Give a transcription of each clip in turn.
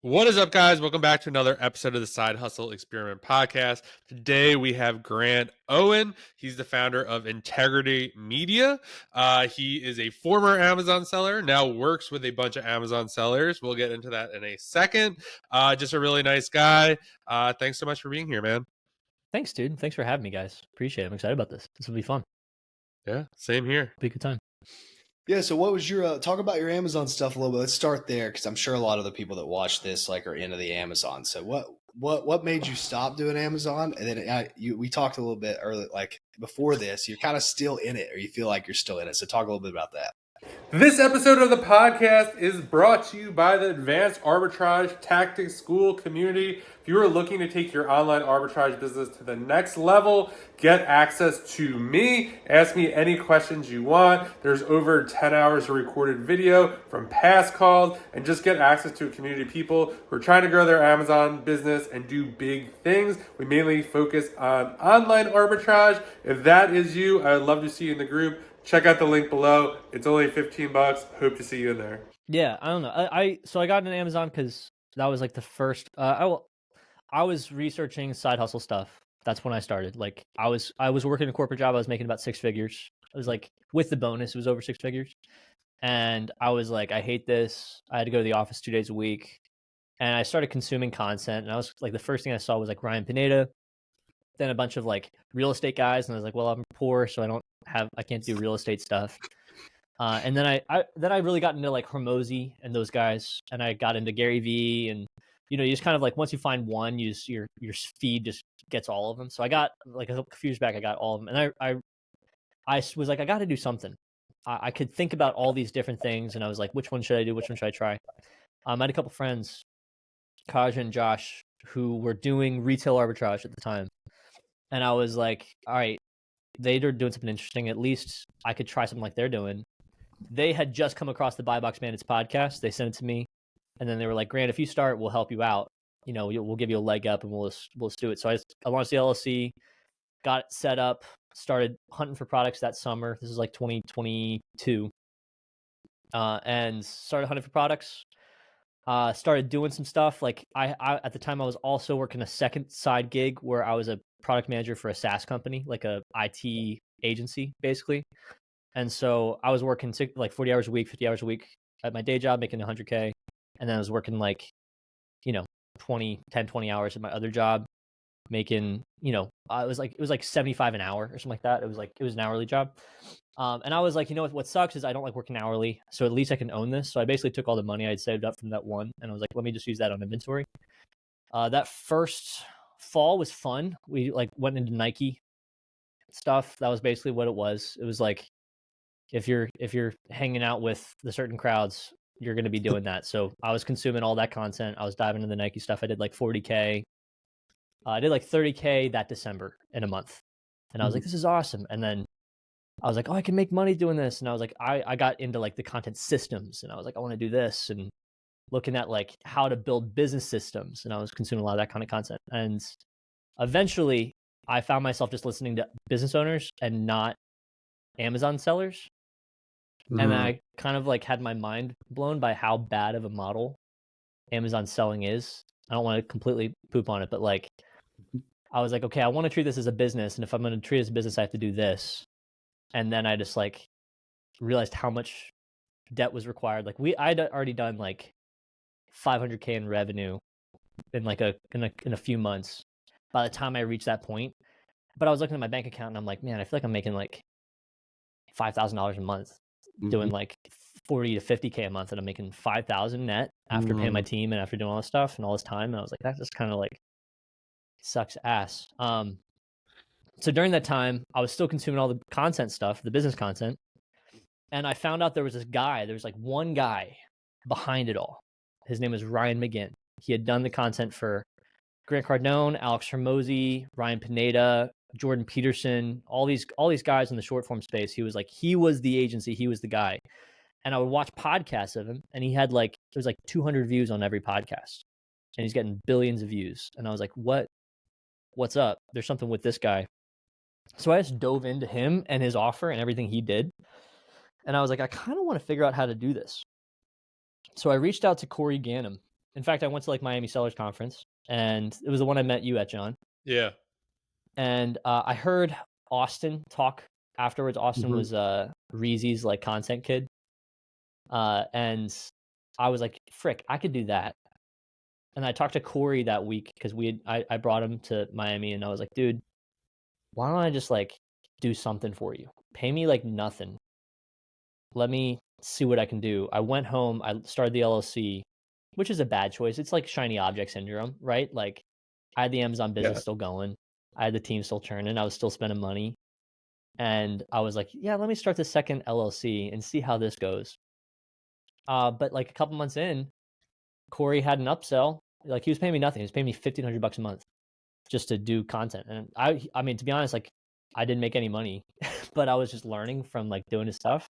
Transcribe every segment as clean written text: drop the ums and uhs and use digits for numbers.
What is up, guys? Welcome back to another episode of the Side Hustle Experiment Podcast. Today we have Grant Owen. He's the founder of Integrity Media. He is a former Amazon seller, now works with a bunch of Amazon sellers. We'll get into that in a second. Just a really nice guy. Thanks so much for being here, man. Thanks, dude. Thanks for having me, guys. Appreciate it. I'm excited about this. This will be fun. Yeah, same here. It'll be a good time. Yeah, so what was your talk about your Amazon stuff a little bit? Let's start there because I'm sure a lot of the people that watch this are into the Amazon. So what made you stop doing Amazon? And then we talked a little bit earlier, like before this, you're kind of still in it, or you feel like you're still in it. So talk a little bit about that. This episode of the podcast is brought to you by the Advanced Arbitrage Tactics School community. If you are looking to take your online arbitrage business to the next level, get access to me. Ask me any questions you want. There's over 10 hours of recorded video from past calls, and just get access to a community of people who are trying to grow their Amazon business and do big things. We mainly focus on online arbitrage. If that is you, I'd love to see you in the group. Check out the link below. It's only $15. Hope to see you in there. Yeah, I don't know. So I got into Amazon because that was like the first. I was researching side hustle stuff. That's when I started. Like I was working a corporate job. I was making about 6 figures. I was like, with the bonus, it was over 6 figures. And I was like, I hate this. I had to go to the office 2 days a week. And I started consuming content. And I was like, the first thing I saw was like Ryan Pineda, then a bunch of like real estate guys. And I was like, well, I'm poor, so I can't do real estate stuff. And then I really got into like Hormozy and those guys, and I got into Gary Vee, and you just kind of like, once you find one, your feed just gets all of them. So I got like a few years back, I got all of them, and I was like, I got to do something. I could think about all these different things, and I was like, which one should I do? Which one should I try? I had a couple friends, Kaj and Josh, who were doing retail arbitrage at the time, and I was like, all right, they're doing something interesting. At least I could try something like they're doing. They had just come across the Buy Box Bandits podcast. They sent it to me, and then they were like, Grant, if you start, we'll help you out. We'll give you a leg up, and we'll do it. So I launched the LLC, got it set up, started hunting for products that summer. This is like 2022, and started hunting for products. Started doing some stuff. Like I at the time I was also working a second side gig where I was a product manager for a SaaS company, like a IT agency, basically. And so I was working like 40 hours a week, 50 hours a week at my day job, making 100K. And then I was working like, 20 hours at my other job, making, it was like 75 an hour or something like that. It was an hourly job. And I was like, what sucks is I don't like working hourly. So at least I can own this. So I basically took all the money I had saved up from that one, and I was like, let me just use that on inventory. That first fall was fun. We like went into Nike stuff. That was basically what it was. It was like, if you're hanging out with the certain crowds, you're going to be doing that. So I was consuming all that content. I was diving into the Nike stuff. I did like 40K. I did like 30K that December in a month. And I was like, this is awesome. And then I was like, oh, I can make money doing this. And I was like, I got into like the content systems, and I was like, I want to do this, and looking at like how to build business systems. And I was consuming a lot of that kind of content. And eventually I found myself just listening to business owners and not Amazon sellers. And then I kind of like had my mind blown by how bad of a model Amazon selling is. I don't want to completely poop on it, but like, I was like, okay, I want to treat this as a business. And if I'm going to treat it as a business, I have to do this. And then I just like realized how much debt was required. Like I'd already done like 500K in revenue in like in a few months by the time I reached that point. But I was looking at my bank account, and I'm like, man, I feel like I'm making like $5,000 a month, doing like 40 to 50K a month, and I'm making 5,000 net after paying my team and after doing all this stuff and all this time. And I was like, that just kind of like sucks ass. So during that time, I was still consuming all the content stuff, the business content. And I found out there was like one guy behind it all. His name was Ryan McGinn. He had done the content for Grant Cardone, Alex Hormozy, Ryan Pineda, Jordan Peterson, all these guys in the short form space. He was the agency, he was the guy. And I would watch podcasts of him, and he had like, it was like 200 views on every podcast, and he's getting billions of views. And I was like, what's up? There's something with this guy. So I just dove into him and his offer and everything he did. And I was like, I kind of want to figure out how to do this. So I reached out to Corey Ganem in fact, I went to like Miami Sellers Conference, and it was the one I met you at, John. Yeah. And I heard Austin talk afterwards. Austin was Reezy's like content kid. And I was like, frick, I could do that. And I talked to Corey that week because I brought him to Miami, and I was like, dude, why don't I just like do something for you? Pay me like nothing. Let me see what I can do. I went home, I started the LLC, which is a bad choice. It's like shiny object syndrome, right? Like I had the Amazon business still going. I had the team still churning. I was still spending money. And I was like, yeah, let me start the second LLC and see how this goes. But like a couple months in, Corey had an upsell. Like he was paying me nothing. He was paying me $1,500 a month just to do content. And I mean, to be honest, like I didn't make any money, but I was just learning from like doing his stuff.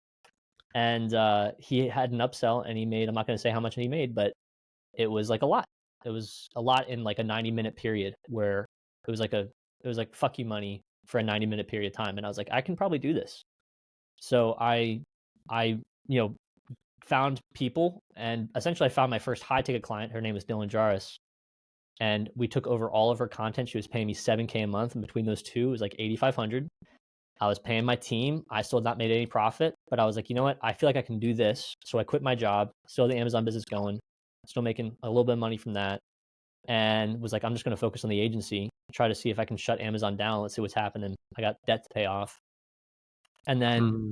And he had an upsell, and he made, I'm not going to say how much he made, but it was like a lot. It was a lot in like a 90-minute period where it was like fuck you money for a 90-minute period of time. And I was like, I can probably do this. So I found people, and essentially I found my first high ticket client. Her name was Dylan Jarvis. And we took over all of her content. She was paying me $7K a month. And between those two, it was like $8,500. I was paying my team. I still had not made any profit, but I was like, you know what? I feel like I can do this. So I quit my job, still had the Amazon business going, still making a little bit of money from that. And was like, I'm just going to focus on the agency, try to see if I can shut Amazon down. Let's see what's happening. I got debt to pay off. And then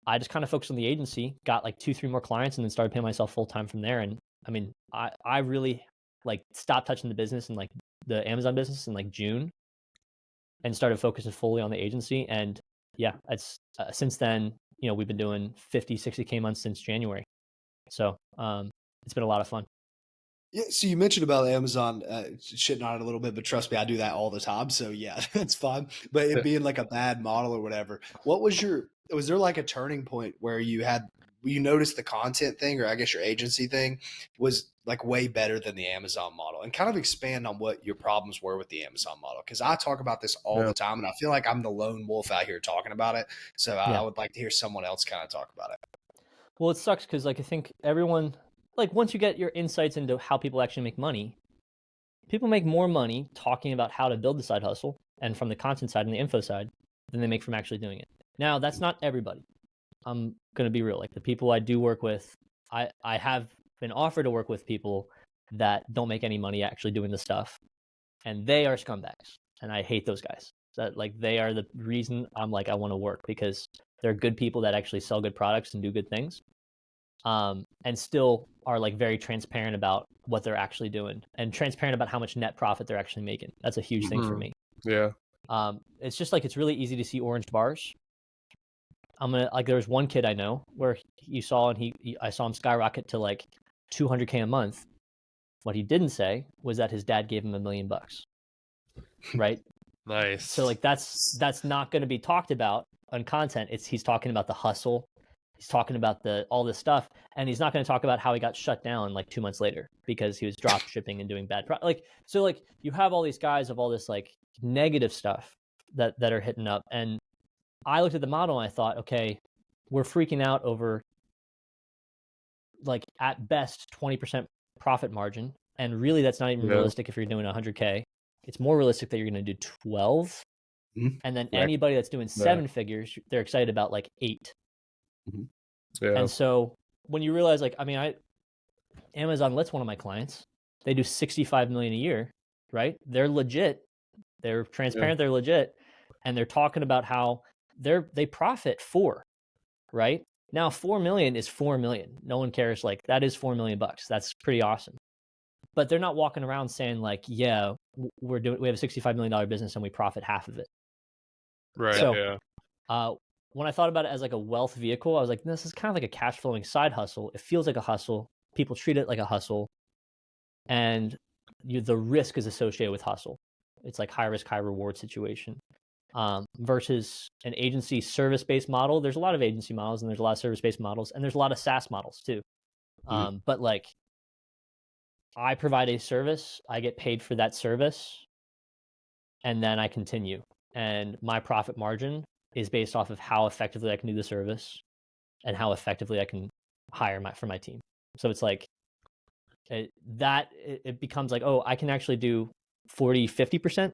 I just kind of focused on the agency, got like 2-3 more clients, and then started paying myself full time from there. And I mean, I really like stopped touching the business and like the Amazon business in like June, and started focusing fully on the agency. And yeah, it's since then, we've been doing 50-60K months since January. So it's been a lot of fun. Yeah, so you mentioned about Amazon shitting on it a little bit, but trust me, I do that all the time. So yeah, that's fine. But it being like a bad model or whatever, was there like a turning point where you noticed the content thing, or I guess your agency thing was like way better than the Amazon model? And kind of expand on what your problems were with the Amazon model. Because I talk about this all the time, and I feel like I'm the lone wolf out here talking about it. So I would like to hear someone else kind of talk about it. Well, it sucks because like I think everyone, like once you get your insights into how people actually make money, people make more money talking about how to build the side hustle and from the content side and the info side than they make from actually doing it. Now, that's not everybody. I'm going to be real. Like the people I do work with, I have been offered to work with people that don't make any money actually doing the stuff, and they are scumbags, and I hate those guys. That like they are the reason I'm like I want to work, because they're good people that actually sell good products and do good things. And still are like very transparent about what they're actually doing and transparent about how much net profit they're actually making. That's a huge thing for me. Yeah. It's just like, it's really easy to see orange bars. There's one kid I know where you saw, and I saw him skyrocket to like 200K a month. What he didn't say was that his dad gave him $1 million, right? Nice. So like, that's not going to be talked about on content. He's talking about the hustle. He's talking about all this stuff, and he's not going to talk about how he got shut down like 2 months later because he was drop shipping and doing bad. So you have all these guys of all this like negative stuff that are hitting up. And I looked at the model and I thought, okay, we're freaking out over like at best 20% profit margin. And really that's not even realistic if you're doing 100K. It's more realistic that you're going to do 12. And then anybody that's doing 7 figures, they're excited about like 8. Yeah. And so when you realize, like, I mean, Amazon lets one of my clients, they do 65 million a year, right? They're legit. They're transparent. They're legit. And they're talking about how they profit 4, right? Now 4 million is 4 million. No one cares. Like that is $4 million. That's pretty awesome. But they're not walking around saying like, yeah, we have a $65 million business and we profit half of it. Right. So, when I thought about it as like a wealth vehicle, I was like, this is kind of like a cash flowing side hustle. It feels like a hustle. People treat it like a hustle. And the risk is associated with hustle. It's like high risk, high reward situation. Versus an agency service-based model. There's a lot of agency models and there's a lot of service-based models, and there's a lot of SaaS models too. But like I provide a service, I get paid for that service, and then I continue. And my profit margin is based off of how effectively I can do the service and how effectively I can hire for my team. So it's like, it becomes like, oh, I can actually do 40-50%,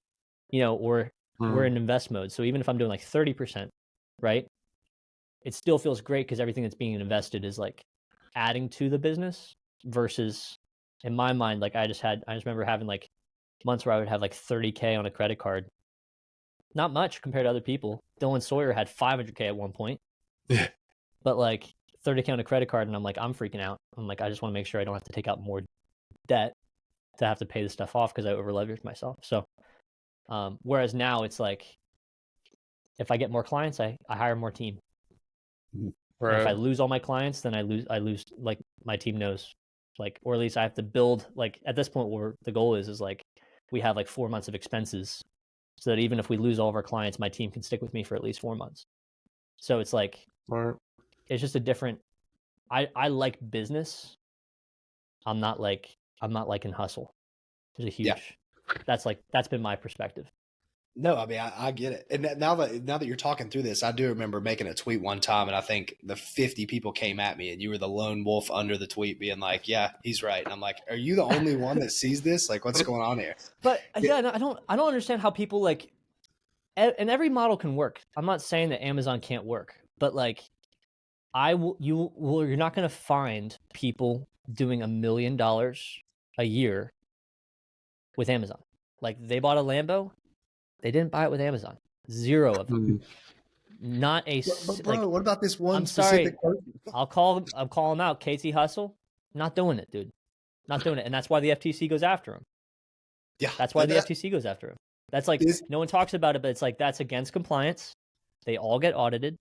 or we're in invest mode. So even if I'm doing like 30%, right, it still feels great because everything that's being invested is like adding to the business versus, in my mind, like I just remember having like months where I would have like 30K on a credit card. Not much compared to other people. Dylan Sawyer had 500K at one point, but like 30K on a credit card, and I'm like, I'm freaking out. I'm like, I just want to make sure I don't have to take out more debt to have to pay this stuff off because I over leveraged myself. So, whereas now it's like, if I get more clients, I hire more team. Right. If I lose all my clients, then I lose like my team knows, like, or at least I have to build, like, at this point where the goal is like we have like 4 months of expenses so that even if we lose all of our clients, my team can stick with me for at least 4 months. So it's like, Right. it's just a different, I like business. I'm not like in hustle. There's a huge, that's been my perspective. No, I mean, I get it. And now that you're talking through this, I do remember making a tweet one time, and I think the 50 people came at me, and you were the lone wolf under the tweet being like, yeah, he's right. And I'm like, are you the only one that sees this? Like, what's going on here? But yeah, no, I don't understand how people like, and every model can work. I'm not saying that Amazon can't work, but like, you're not going to find people doing $1 million a year with Amazon. Like, they bought a Lambo, they didn't buy it with Amazon. 0 of them. Not a. But bro, like, what about this one I'm specific sorry. person? I'll call him out. KT Hustle, not doing it, dude. Not doing it, and that's why the FTC goes after him. Yeah, that's why the FTC goes after him. That's like, no one talks about it, but it's like, that's against compliance. They all get audited,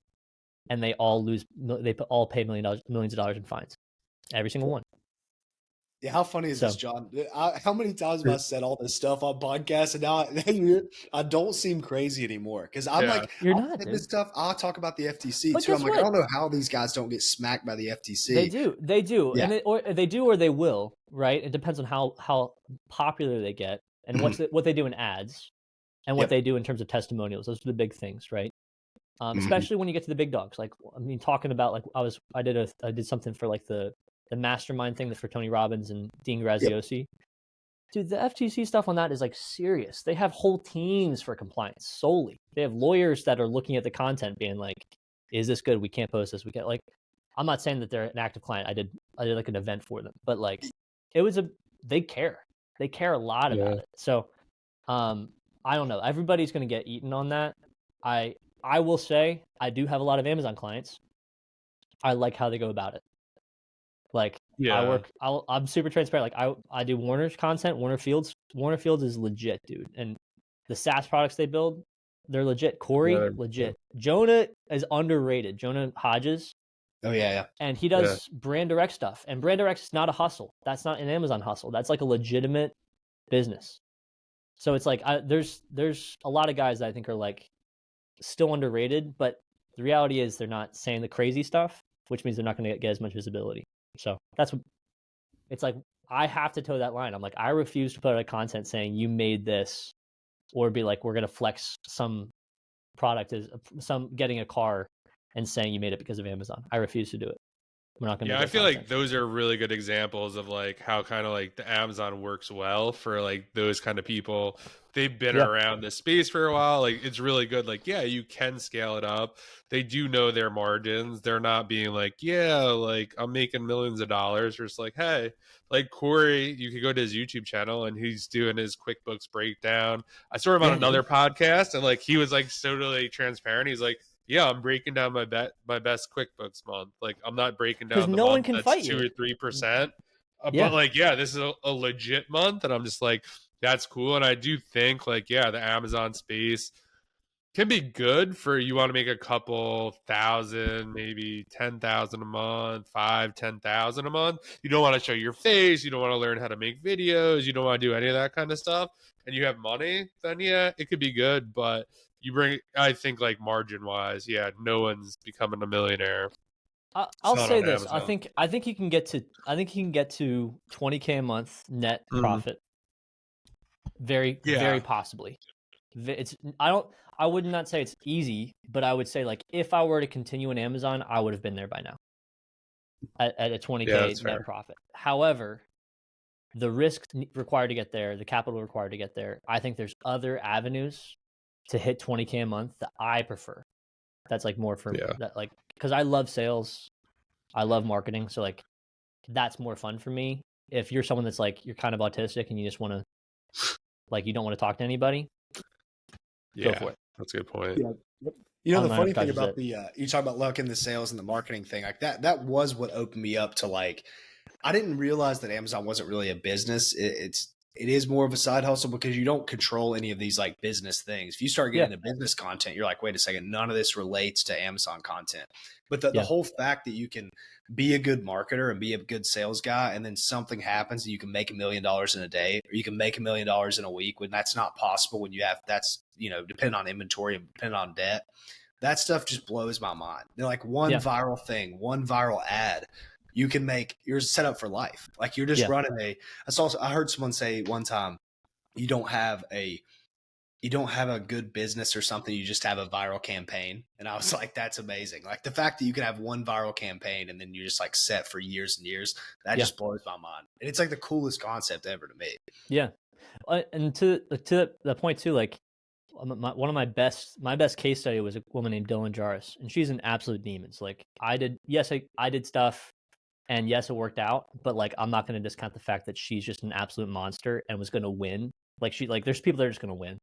and they all lose. They all pay millions of dollars in fines. Every single one. Yeah, how funny is this, John? How many times have I said all this stuff on podcasts, and now I don't seem crazy anymore because I'm like, you're not this stuff. I'll talk about the FTC but too. I'm like, what? I don't know how these guys don't get smacked by the FTC. They do, Yeah. and they do, or they will, right? It depends on how popular they get and what they do in ads and what they do in terms of testimonials. Those are the big things, right? Especially when you get to the big dogs. Like, I mean, talking about, like, I did something for like the mastermind thing for Tony Robbins and Dean Graziosi. Dude, the FTC stuff on that is like serious. They have whole teams for compliance solely. They have lawyers that are looking at the content being like, is this good? We can't post this. We can't, like, I'm not saying that they're an active client. I did like an event for them, but like, they care. They care a lot about it. So, I don't know. Everybody's going to get eaten on that. I will say I do have a lot of Amazon clients. I like how they go about it. Like, I'm super transparent. Like, I do Warner's content, Warner Fields. Warner Fields is legit, dude. And the SaaS products they build, they're legit. Corey, legit. Jonah is underrated. Jonah Hodges. Oh, yeah. And he does brand direct stuff. And brand direct is not a hustle. That's not an Amazon hustle. That's like a legitimate business. So it's like, there's a lot of guys that I think are like still underrated, but the reality is they're not saying the crazy stuff, which means they're not going to get as much visibility. So that's what it's like. I have to toe that line. I'm like, I refuse to put out a content saying you made this, or be like, we're going to flex some product as some getting a car and saying you made it because of Amazon. I refuse to do it. We're not going to. Yeah, I feel like those are really good examples of like how kind of like the Amazon works well for like those kind of people. They've been around this space for a while. Like, it's really good. Like, yeah, you can scale it up. They do know their margins. They're not being like, yeah, like I'm making millions of dollars. Or it's like, hey, like Corey, you could go to his YouTube channel and he's doing his QuickBooks breakdown. I saw him on another podcast, and like he was like totally transparent. He's like, yeah, I'm breaking down my best QuickBooks month. Like, I'm not breaking down the no one month can that's fight 2 you. or 3%. But like, yeah, this is a legit month, and I'm just like, that's cool. And I do think like, yeah, the Amazon space can be good for you want to make a couple thousand, maybe 10,000 a month, 10,000 a month. You don't want to show your face. You don't want to learn how to make videos. You don't want to do any of that kind of stuff. And you have money, then yeah, it could be good. But I think like margin wise, yeah, no one's becoming a millionaire. I'll say this. Amazon. I think you can get to 20K a month net profit. Very possibly. I would not say it's easy, but I would say, like, if I were to continue in Amazon, I would have been there by now at a 20K net profit. However, the risk required to get there, the capital required to get there. I think there's other avenues to hit 20K a month that I prefer. That's like more for that, like, because I love sales, I love marketing, so like that's more fun for me. If you're someone that's like you're kind of autistic and you just want to like you don't want to talk to anybody, go for it. That's a good point. Yeah. You know, the Online funny thing arbitrage is about it. the you talk about luck in the sales and the marketing thing, like that was what opened me up to like I didn't realize that Amazon wasn't really a business. It is more of a side hustle because you don't control any of these like business things. If you start getting into business content, you're like, wait a second, none of this relates to Amazon content. But the whole fact that you can be a good marketer and be a good sales guy, and then something happens and you can make $1 million in a day, or you can make $1 million in a week, when that's not possible, when you have that's, you know, depending on inventory and depending on debt. That stuff just blows my mind. They're like one viral thing, one viral ad, you can make, you're set up for life. Like you're just running I heard someone say one time, you don't have a good business or something. You just have a viral campaign. And I was like, that's amazing. Like the fact that you can have one viral campaign and then you're just like set for years and years, that just blows my mind. And it's like the coolest concept ever to me. Yeah. And to the point too, like one of my best case study was a woman named Dylan Jarvis, and she's an absolute demon. So like I did stuff, and yes, it worked out, but like I'm not going to discount the fact that she's just an absolute monster and was going to win. Like there's people that are just going to win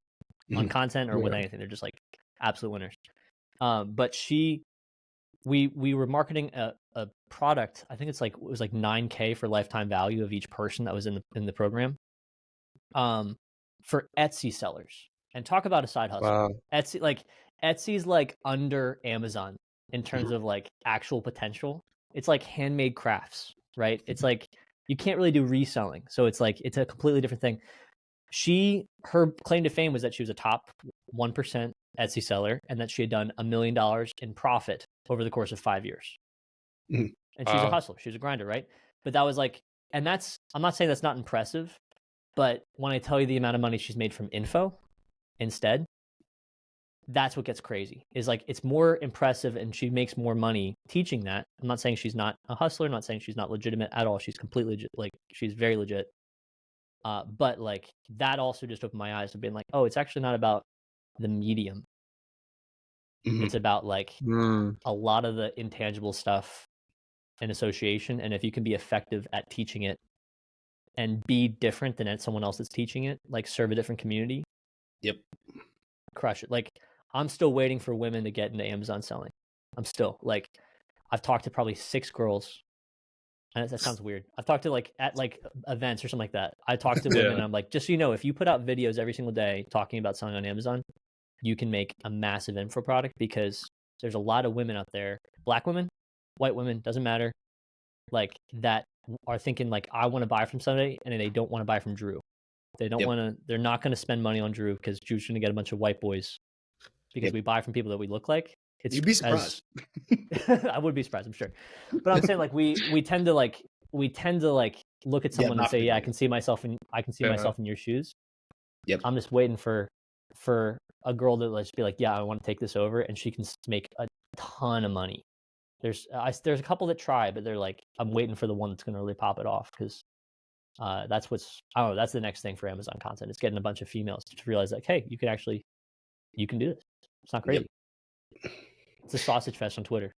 on content or with anything. They're just like absolute winners. But we were marketing a product. I think it was like $9K for lifetime value of each person that was in the program. For Etsy sellers. And talk about a side hustle. Wow. Etsy's like under Amazon in terms of like actual potential. It's like handmade crafts, right? It's like you can't really do reselling. So it's like it's a completely different thing. Her claim to fame was that she was a top 1% Etsy seller and that she had done $1 million in profit over the course of 5 years. And she's a hustler. She's a grinder, right? But that was like, and that's, I'm not saying that's not impressive, but when I tell you the amount of money she's made from info instead, that's what gets crazy. Is like it's more impressive and she makes more money teaching that. I'm not saying she's not a hustler, I'm not saying she's not legitimate at all. She's completely legit, like she's very legit. But like that also just opened my eyes to being like, oh, it's actually not about the medium. It's about like a lot of the intangible stuff in association. And if you can be effective at teaching it and be different than someone else that's teaching it, like serve a different community. Crush it. Like I'm still waiting for women to get into Amazon selling. I'm still like, I've talked to probably 6 girls. And that sounds weird. I've talked to like at like events or something like that. I talked to women and I'm like, just so you know, if you put out videos every single day talking about selling on Amazon, you can make a massive info product because there's a lot of women out there, Black women, white women, doesn't matter, like that are thinking like, I want to buy from somebody and they don't want to buy from Drew. They don't want to, they're not going to spend money on Drew because Drew's going to get a bunch of white boys because we buy from people that we look like. You'd be surprised. I would be surprised, I'm sure. But I'm saying like we tend to like look at someone and say, yeah, I can see myself in your shoes. I'm just waiting for a girl to just be like, yeah, I want to take this over, and she can make a ton of money. There's a couple that try, but they're like, I'm waiting for the one that's going to really pop it off because that's the next thing for Amazon content. It's getting a bunch of females to realize like, hey, you can do this. It's not crazy. It's a sausage fest on Twitter.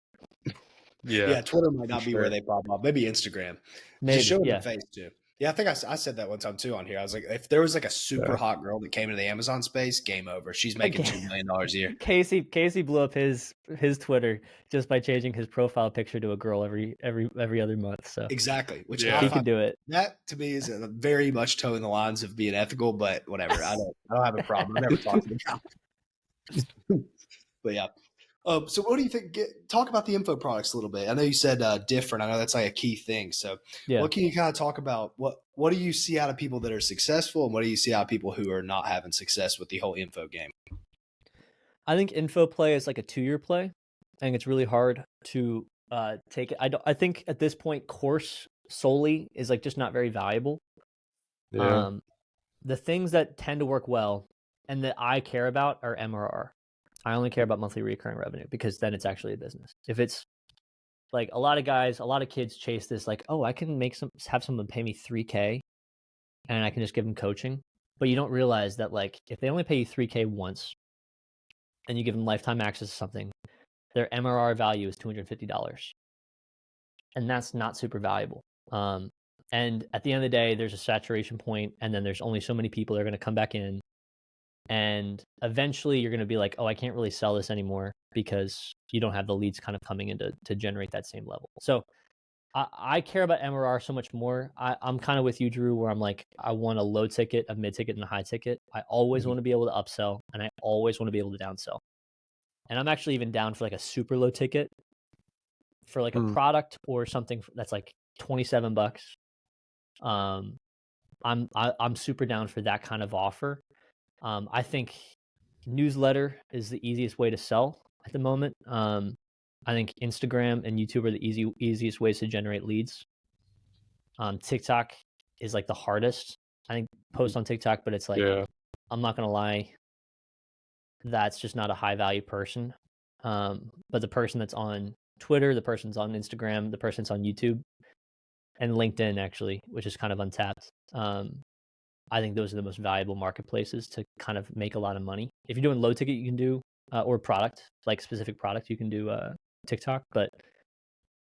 Yeah, Twitter might not be where they pop up. Maybe Instagram. Maybe, just show them the face too. Yeah, I think I said that one time too on here. I was like, if there was like a super hot girl that came into the Amazon space, game over. She's making $2 million a year. Casey blew up his Twitter just by changing his profile picture to a girl every other month. So exactly, which he can do it. That to me is very much toeing the lines of being ethical, but whatever. I don't have a problem. I never talked about it. But yeah. So what do you think? Talk about the info products a little bit. I know you said different. I know that's like a key thing. So what can you kind of talk about? What do you see out of people that are successful, and what do you see out of people who are not having success with the whole info game? I think info play is like a 2-year play. I think it's really hard to take it. I think at this point, course solely is like just not very valuable. The things that tend to work well and that I care about are MRR. I only care about monthly recurring revenue because then it's actually a business. If it's like a lot of kids chase this like, oh, I can have someone pay me $3K and I can just give them coaching. But you don't realize that, like, if they only pay you $3K once and you give them lifetime access to something, their MRR value is $250. And that's not super valuable. And at the end of the day, there's a saturation point, and then there's only so many people that are going to come back in. And eventually you're going to be like, oh, I can't really sell this anymore because you don't have the leads kind of coming in to generate that same level. So I care about MRR so much more. I'm kind of with you, Drew, where I'm like, I want a low ticket, a mid ticket, and a high ticket. I always want to be able to upsell, and I always want to be able to downsell. And I'm actually even down for like a super low ticket for like a product or something that's like $27. I'm super down for that kind of offer. I think newsletter is the easiest way to sell at the moment. I think Instagram and YouTube are the easiest ways to generate leads. TikTok is like the hardest. I think post on TikTok, but it's like, I'm not gonna lie, that's just not a high value person. But the person that's on Twitter, the person's on Instagram, the person's on YouTube, and LinkedIn actually, which is kind of untapped. I think those are the most valuable marketplaces to kind of make a lot of money. If you're doing low ticket, you can do or product, like specific product, you can do TikTok. But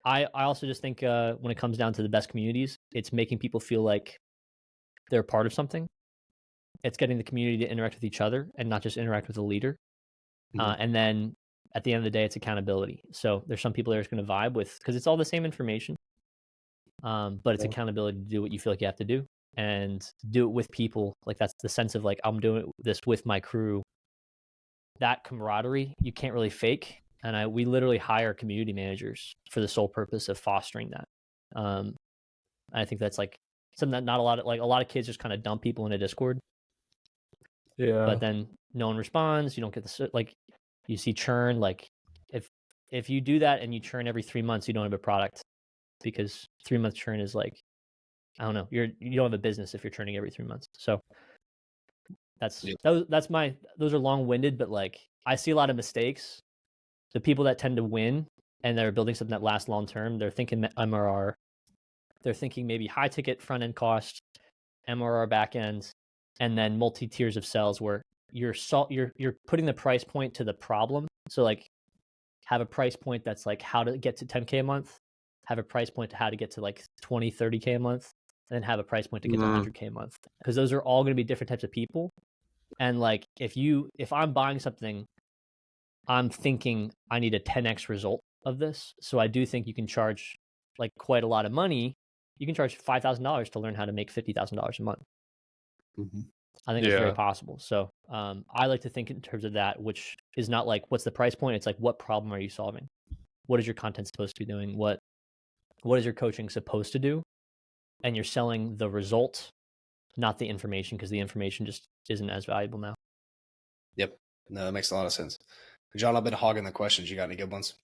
I also just think when it comes down to the best communities, it's making people feel like they're part of something. It's getting the community to interact with each other and not just interact with the leader. And then at the end of the day, it's accountability. So there's some people that are just going to vibe with, because it's all the same information, but it's accountability to do what you feel like you have to do and do it with people. Like that's the sense of like, I'm doing this with my crew. That camaraderie, you can't really fake. And we literally hire community managers for the sole purpose of fostering that. I think that's like something that not a lot of kids just kind of dump people in a Discord. Yeah. But then no one responds. You don't get the, like, you see churn. Like if you do that and you churn every 3 months, you don't have a product, because 3-month churn is like, I don't know, you don't have a business if you're churning every 3 months. So those are long-winded, but like I see a lot of mistakes. The people that tend to win and they're building something that lasts long term, they're thinking MRR. They're thinking maybe high ticket front end cost, MRR back end, and then multi tiers of sales where you're putting the price point to the problem. So like have a price point that's like how to get to 10K a month, have a price point to how to get to like 20, 30K a month, and then have a price point to get to 100K a month. Because those are all going to be different types of people. And like if I'm buying something, I'm thinking I need a 10x result of this. So I do think you can charge like quite a lot of money. You can charge $5,000 to learn how to make $50,000 a month. I think it's very possible. So I like to think in terms of that, which is not like what's the price point. It's like, what problem are you solving? What is your content supposed to be doing? What is your coaching supposed to do? And you're selling the result, not the information, because the information just isn't as valuable now. Yep. No, that makes a lot of sense. John, I've been hogging the questions. You got any good ones?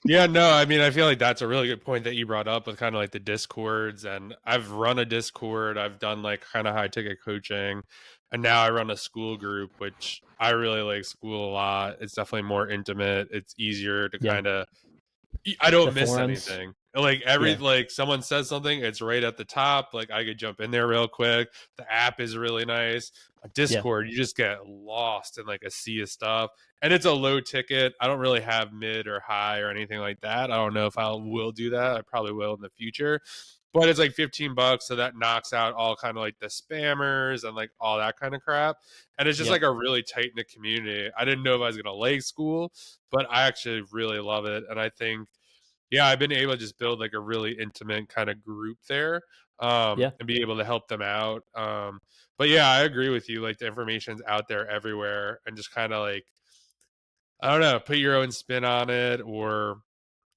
Yeah, no, I mean, I feel like that's a really good point that you brought up with kind of like the Discords. And I've run a Discord. I've done like kind of high ticket coaching. And now I run a school group, which I really like school a lot. It's definitely more intimate. It's easier to kind of, I don't miss anything. Like like someone says something, it's right at the top. Like I could jump in there real quick. The app is really nice. A Discord, you just get lost in like a sea of stuff. And it's a low ticket. I don't really have mid or high or anything like that. I don't know if I will do that. I probably will in the future. But it's like $15, so that knocks out all kind of like the spammers and like all that kind of crap. And it's just like a really tight knit community. I didn't know if I was gonna like school, but I actually really love it. And I think, I've been able to just build like a really intimate kind of group there, and be able to help them out. But yeah, I agree with you. Like the information's out there everywhere, and just kind of like, I don't know, put your own spin on it. Or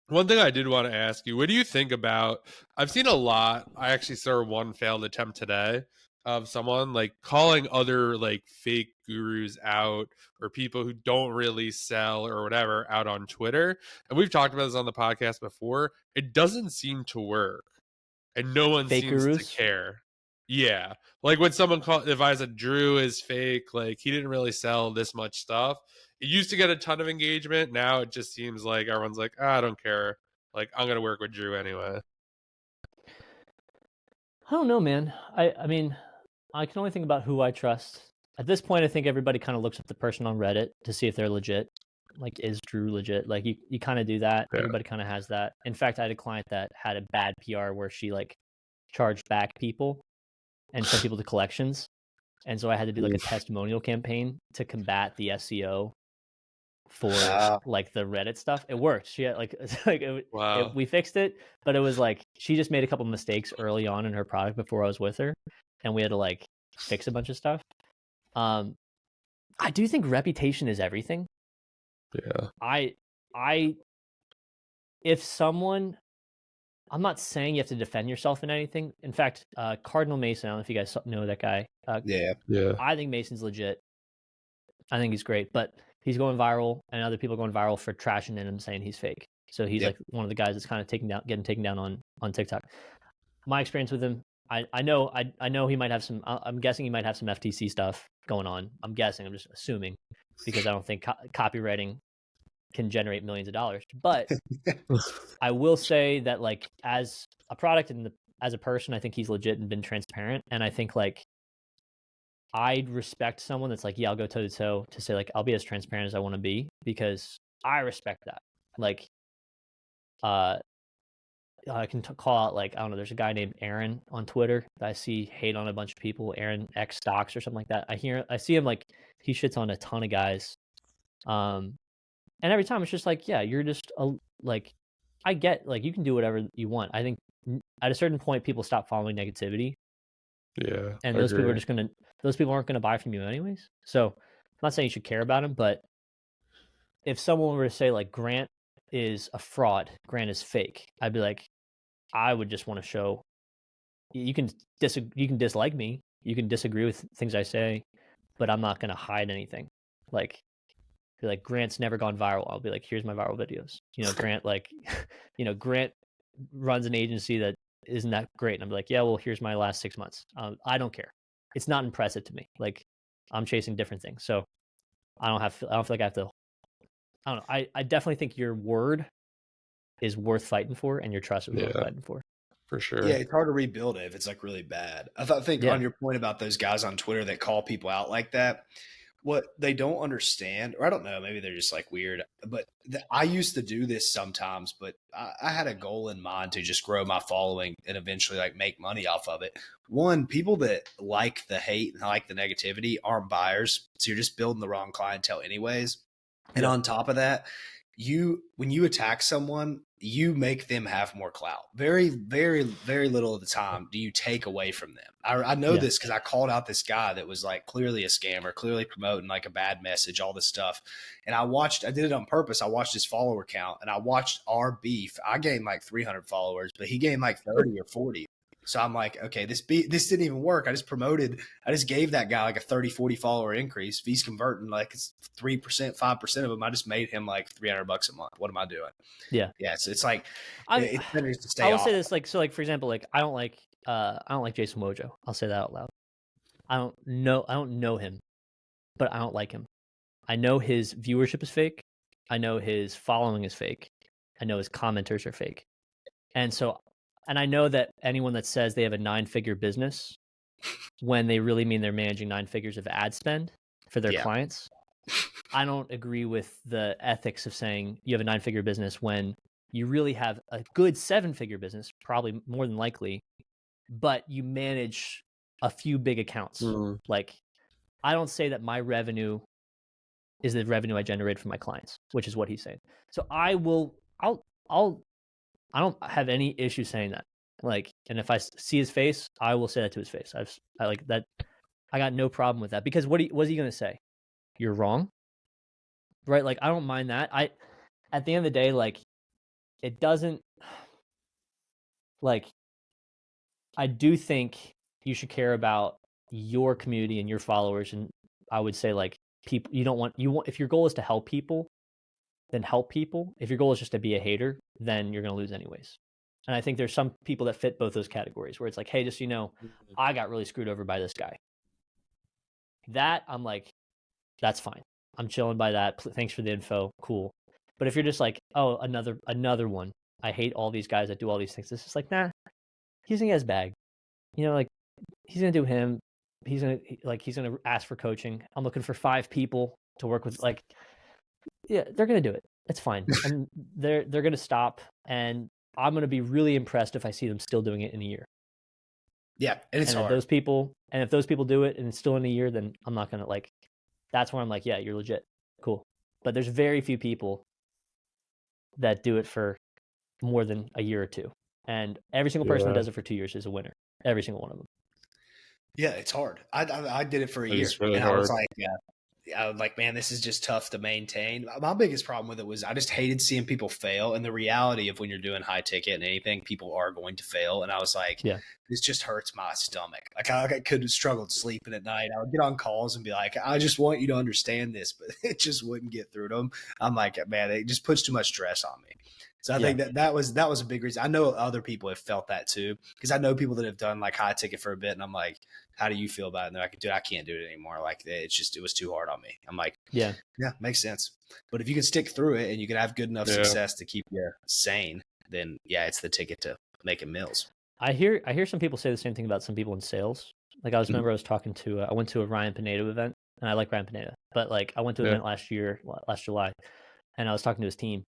one thing I did want to ask you, what do you think about, I've seen a lot, I actually saw one failed attempt today of someone like calling other like fake gurus out, or people who don't really sell or whatever, out on Twitter. And we've talked about this on the podcast before. It doesn't seem to work, and no one fake seems gurus? to care. Yeah. Like when someone called, if I said Drew is fake, like he didn't really sell this much stuff. It used to get a ton of engagement. Now it just seems like everyone's like, I don't care. Like I'm going to work with Drew anyway. I don't know, man. I mean, I can only think about who I trust. At this point, I think everybody kind of looks at the person on Reddit to see if they're legit. Like, is Drew legit? Like, you kind of do that. Yeah. Everybody kind of has that. In fact, I had a client that had a bad PR where she like charged back people and sent people to collections. And so I had to do like a testimonial campaign to combat the SEO for like the Reddit stuff. It worked. She had like, Wow. we fixed it, but it was like she just made a couple mistakes early on in her product before I was with her, and we had to like fix a bunch of stuff. I do think reputation is everything. Yeah. If someone, I'm not saying you have to defend yourself in anything. In fact, Cardinal Mason, I don't know if you guys know that guy. Yeah. I think Mason's legit. I think he's great, but he's going viral, and other people are going viral for trashing him, saying he's fake. So he's like one of the guys that's kind of getting taken down on TikTok. My experience with him, I know he might have some. I'm guessing he might have some FTC stuff going on. I'm guessing. I'm just assuming, because I don't think copywriting can generate millions of dollars. But I will say that, like, as a product and as a person, I think he's legit and been transparent. And I think like I'd respect someone that's like, yeah, I'll go toe to toe to say like I'll be as transparent as I want to be, because I respect that. Like, I can call out, like, I don't know, there's a guy named Aaron on Twitter that I see hate on a bunch of people, Aaron X Stocks or something like that. I see him, like, he shits on a ton of guys. And every time it's just like, yeah, you're just like, I get, like, you can do whatever you want. I think at a certain point, people stop following negativity. Yeah. And those people aren't gonna buy from you anyways. So I'm not saying you should care about them, but if someone were to say like Grant is a fraud, Grant is fake, I'd be like, I would just want to show you can dislike me, you can disagree with things I say, but I'm not gonna hide anything. Like, be like, Grant's never gone viral. I'll be like, here's my viral videos. Grant, like, Grant runs an agency that isn't that great, and I'm like, yeah, well, here's my last 6 months. I don't care. It's not impressive to me. Like, I'm chasing different things, so I don't feel like I have to. I don't know. I definitely think your word is worth fighting for, and your trust is worth fighting for. For sure. Yeah, it's hard to rebuild it if it's like really bad. I think on your point about those guys on Twitter that call people out like that, what they don't understand, or I don't know, maybe they're just like weird, but I used to do this sometimes, but I had a goal in mind to just grow my following and eventually like make money off of it. One, people that like the hate and like the negativity aren't buyers. So you're just building the wrong clientele anyways. And on top of that, when you attack someone, you make them have more clout. Very, very, very little of the time do you take away from them. I know this because I called out this guy that was like clearly a scammer, clearly promoting like a bad message, all this stuff. And I did it on purpose. I watched his follower count and I watched our beef. I gained like 300 followers, but he gained like 30 or 40. So I'm like, okay, this didn't even work. I just gave that guy like a 30, 40 follower increase. If he's converting like 3%, 5% of them, I just made him like $300 a month. What am I doing? Yeah. Yeah. So it's like, it's better to stay I will off. say this, like, so like, for example, like, I don't like Jason Wojo. I'll say that out loud. I don't know him, but I don't like him. I know his viewership is fake. I know his following is fake. I know his commenters are fake. And I know that anyone that says they have a 9-figure business, when they really mean they're managing 9 figures of ad spend for their clients, I don't agree with the ethics of saying you have a 9-figure business when you really have a good 7-figure business, probably more than likely, but you manage a few big accounts. Like, I don't say that my revenue is the revenue I generate from my clients, which is what he's saying. So I don't have any issue saying that. Like, and if I see his face, I will say that to his face. I like that. I got no problem with that, because what's he going to say? You're wrong. Right? Like, I don't mind that. At the end of the day, like, it doesn't, like, I do think you should care about your community and your followers. And I would say, like, people, if your goal is to help people, then help people. If your goal is just to be a hater, then you're going to lose anyways. And I think there's some people that fit both those categories, where it's like, hey, just, I got really screwed over by this guy. That, I'm like, that's fine. I'm chilling by that. Thanks for the info. Cool. But if you're just like, oh, another one, I hate all these guys that do all these things. It's just like, nah, he's in his bag. Like, he's going to do him. he's gonna ask for coaching. I'm looking for 5 people to work with. Like, yeah, they're gonna do it. It's fine, and they're gonna stop, and I'm gonna be really impressed if I see them still doing it in a year. Yeah, and it's and hard. If those people do it and it's still in a year, then I'm not gonna like. That's where I'm like, yeah, you're legit, cool. But there's very few people that do it for more than a year or two, and every single person that does it for 2 years is a winner. Every single one of them. Yeah, it's hard. I did it for a year, It's really and hard. I was like, I was like, man, this is just tough to maintain. My biggest problem with it was I just hated seeing people fail, and the reality of when you're doing high ticket and anything, people are going to fail. And I was like, Yeah. this just hurts my stomach. Like I could have struggled sleeping at night. I would get on calls and be like, I just want you to understand this, but it just wouldn't get through to them. I'm like, man, it just puts too much stress on me. So I think that was a big reason. I know other people have felt that too, because I know people that have done like high ticket for a bit, and I'm like, how do you feel about it? And they're like, dude, I can't do it anymore. Like it was too hard on me. I'm like, yeah, makes sense. But if you can stick through it and you can have good enough success to keep you sane, then yeah, it's the ticket to making mills. I hear some people say the same thing about some people in sales. Like I remember I was talking to I went to a Ryan Pineda event, and I like Ryan Pineda, but like I went to an event last July, and I was talking to his team,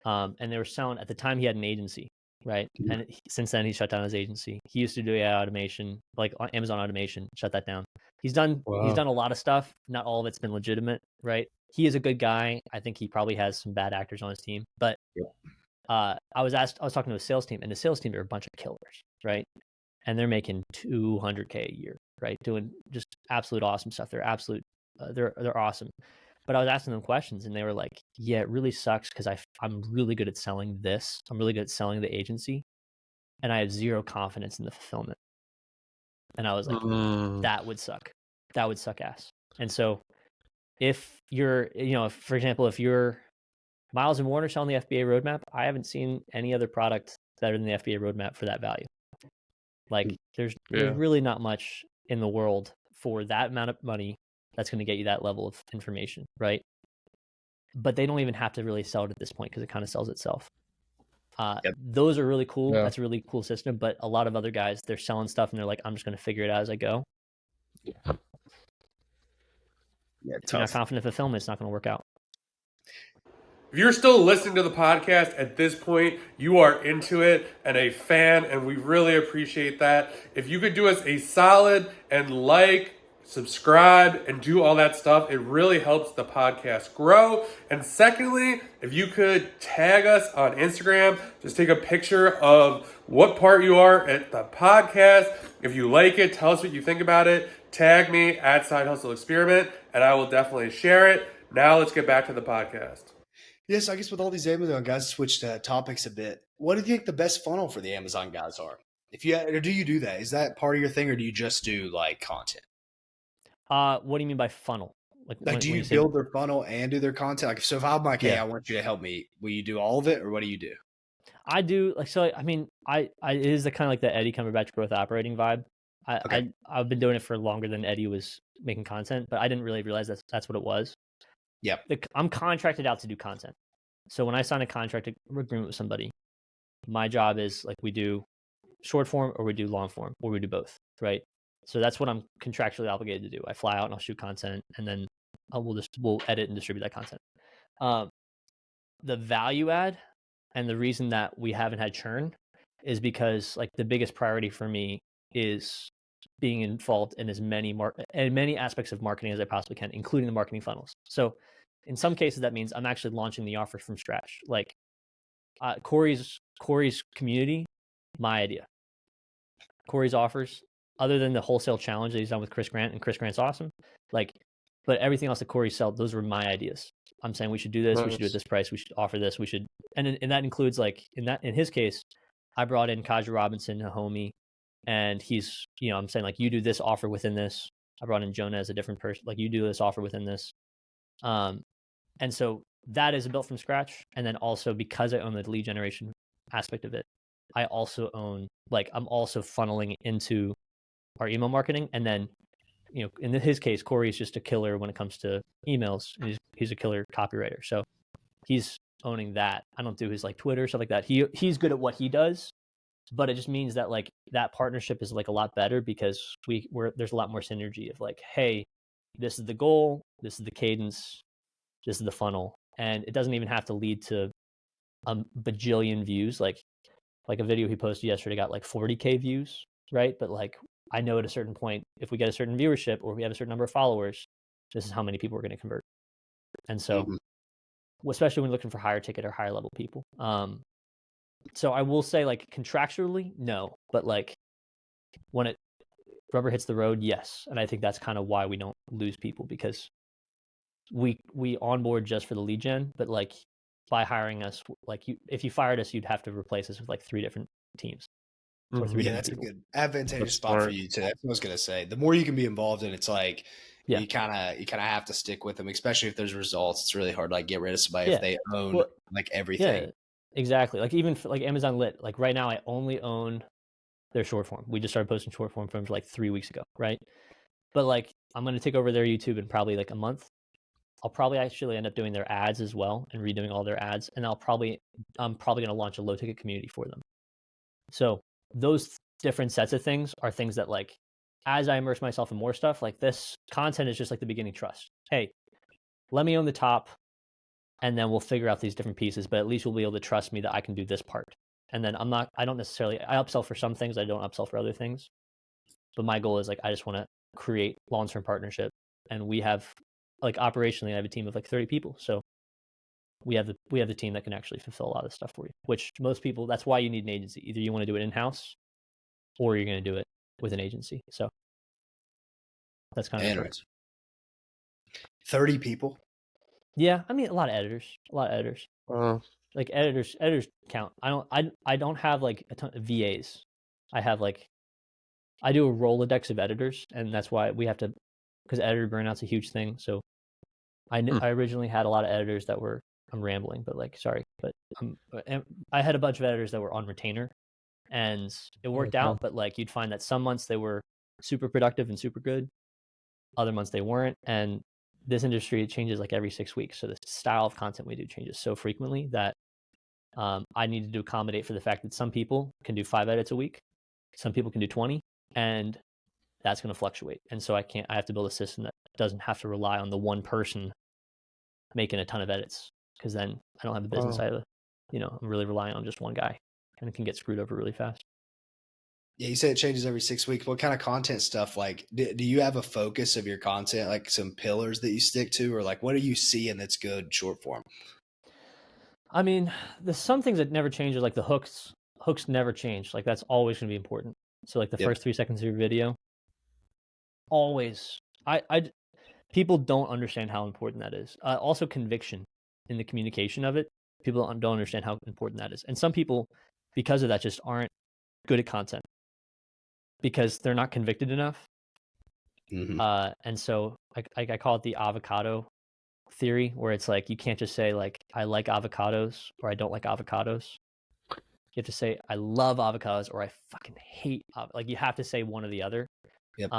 and they were selling at the time. He had an agency, right? And since then he shut down his agency. He used to do AI automation, like Amazon automation, shut that down. He's done a lot of stuff. Not all of it's been legitimate, right? He is a good guy. I think he probably has some bad actors on his team, but I was talking to a sales team, and the sales team are a bunch of killers, right? And they're making $200K a year, right? Doing just absolute awesome stuff. They're awesome. But I was asking them questions, and they were like, yeah, it really sucks because I'm really good at selling this. I'm really good at selling the agency, and I have zero confidence in the fulfillment. And I was like, that would suck. That would suck ass. And so if you're, for example, if you're Miles and Warner selling the FBA roadmap, I haven't seen any other product better than the FBA roadmap for that value. Like there's really not much in the world for that amount of money that's going to get you that level of information, right? But they don't even have to really sell it at this point because it kind of sells itself. Those are really cool. That's a really cool system. But a lot of other guys, they're selling stuff and they're like, I'm just going to figure it out as I go. Yeah, if you're not confident in fulfillment, it's not going to work out. If you're still listening to the podcast at this point, you are into it and a fan, and we really appreciate that. If you could do us a solid and like, subscribe, and do all that stuff, it really helps the podcast grow. And secondly, if you could tag us on Instagram, just take a picture of what part you are at the podcast. If you like it, tell us what you think about it. Tag me at Side Hustle Experiment, and I will definitely share it. Now let's get back to the podcast. Yes, I guess with all these Amazon guys, switch topics a bit. What do you think the best funnel for the Amazon guys are? Or do you do that? Is that part of your thing, or do you just do like content? What do you mean by funnel? Like do you build their funnel and do their content? Like, so if I'm like, hey, I want you to help me, will you do all of it, or what do you do? I do it is the kind of like the Eddie Cumberbatch growth operating vibe. I've been doing it for longer than Eddie was making content, but I didn't really realize that's what it was. Yeah, I'm contracted out to do content. So when I sign a contract agreement with somebody, my job is like we do short form or we do long form or we do both, right? So that's what I'm contractually obligated to do. I fly out and I'll shoot content, and then we'll edit and distribute that content. The value add and the reason that we haven't had churn is because like the biggest priority for me is being involved in as many aspects of marketing as I possibly can, including the marketing funnels. So in some cases, that means I'm actually launching the offer from scratch. Like Corey's community, my idea. Corey's offers, other than the wholesale challenge that he's done with Chris Grant, and Chris Grant's awesome. Like, but everything else that Corey sold, those were my ideas. I'm saying we should do this, we should do it this price, we should offer this, we should, and that includes like in his case, I brought in Kaja Robinson, a homie, and he's, I'm saying like you do this offer within this. I brought in Jonah as a different person, like you do this offer within this. And so that is built from scratch. And then also because I own the lead generation aspect of it, I also own, like I'm also funneling into our email marketing. And then, in his case, Corey is just a killer when it comes to emails. He's a killer copywriter. So he's owning that. I don't do his like Twitter, stuff like that. He's good at what he does. but it just means that like that partnership is like a lot better because there's a lot more synergy of like, hey, this is the goal, this is the cadence, this is the funnel, and it doesn't even have to lead to a bajillion views. Like a video he posted yesterday got like 40K views, right? But like I know at a certain point, if we get a certain viewership or we have a certain number of followers, this is how many people we're going to convert. And so, especially when looking for higher ticket or higher level people. So I will say like contractually, no, but like when it rubber hits the road, yes. And I think that's kind of why we don't lose people, because we onboard just for the lead gen, but like by hiring us, like if you fired us, you'd have to replace us with like 3 different teams. Or 3 different that's people. a good advantageous That's spot for smart. you too. That's what I was gonna say. The more you can be involved in, it's like Yeah. you kind of have to stick with them, especially if there's results. It's really hard to like get rid of somebody Yeah. if they own Well, like everything. Yeah, exactly. Like even for, like Amazon Lit, like right now I only own their short form. We just started posting short form from like 3 weeks ago, right? But like I'm going to take over their YouTube in probably like a month. I'll probably actually end up doing their ads as well and redoing all their ads, and I'm probably going to launch a low ticket community for them. So those different sets of things are things that like as I immerse myself in more stuff, like this content is just like the beginning trust. Hey, let me own the top, and then we'll figure out these different pieces, but at least you'll be able to trust me that I can do this part. And then I don't necessarily, I upsell for some things, I don't upsell for other things. But my goal is like, I just want to create long-term partnership. And we have like operationally, I have a team of like 30 people. So we have the team that can actually fulfill a lot of stuff for you, which most people, that's why you need an agency. Either you want to do it in-house or you're going to do it with an agency. So that's kind of the story. 30 people. Yeah, I mean a lot of editors. Like editors count. I don't have like a ton of VAs. I do a Rolodex of editors, and that's why we have to, because editor burnout's a huge thing. So I originally had a lot of editors that were, I'm rambling, but like sorry, but I had a bunch of editors that were on retainer, and it worked out. But like you'd find that some months they were super productive and super good, other months they weren't, and this industry, it changes like every 6 weeks. So the style of content we do changes so frequently that I needed to accommodate for the fact that some people can do 5 edits a week, some people can do 20, and that's going to fluctuate. And so I have to build a system that doesn't have to rely on the one person making a ton of edits, because then I don't have the business side of it. I'm really relying on just one guy, and it can get screwed over really fast. Yeah, you said it changes every 6 weeks. What kind of content stuff? Like, do you have a focus of your content, like some pillars that you stick to, or like what are you seeing that's good short form? I mean, there's some things that never change, like the hooks. Hooks never change. Like that's always going to be important. So like the first 3 seconds of your video, always. People don't understand how important that is. Also, conviction in the communication of it. People don't understand how important that is, and some people, because of that, just aren't good at content because they're not convicted enough. And so I call it the avocado theory, where it's like you can't just say like I like avocados or I don't like avocados. You have to say I love avocados or I fucking hate like you have to say one or the other. And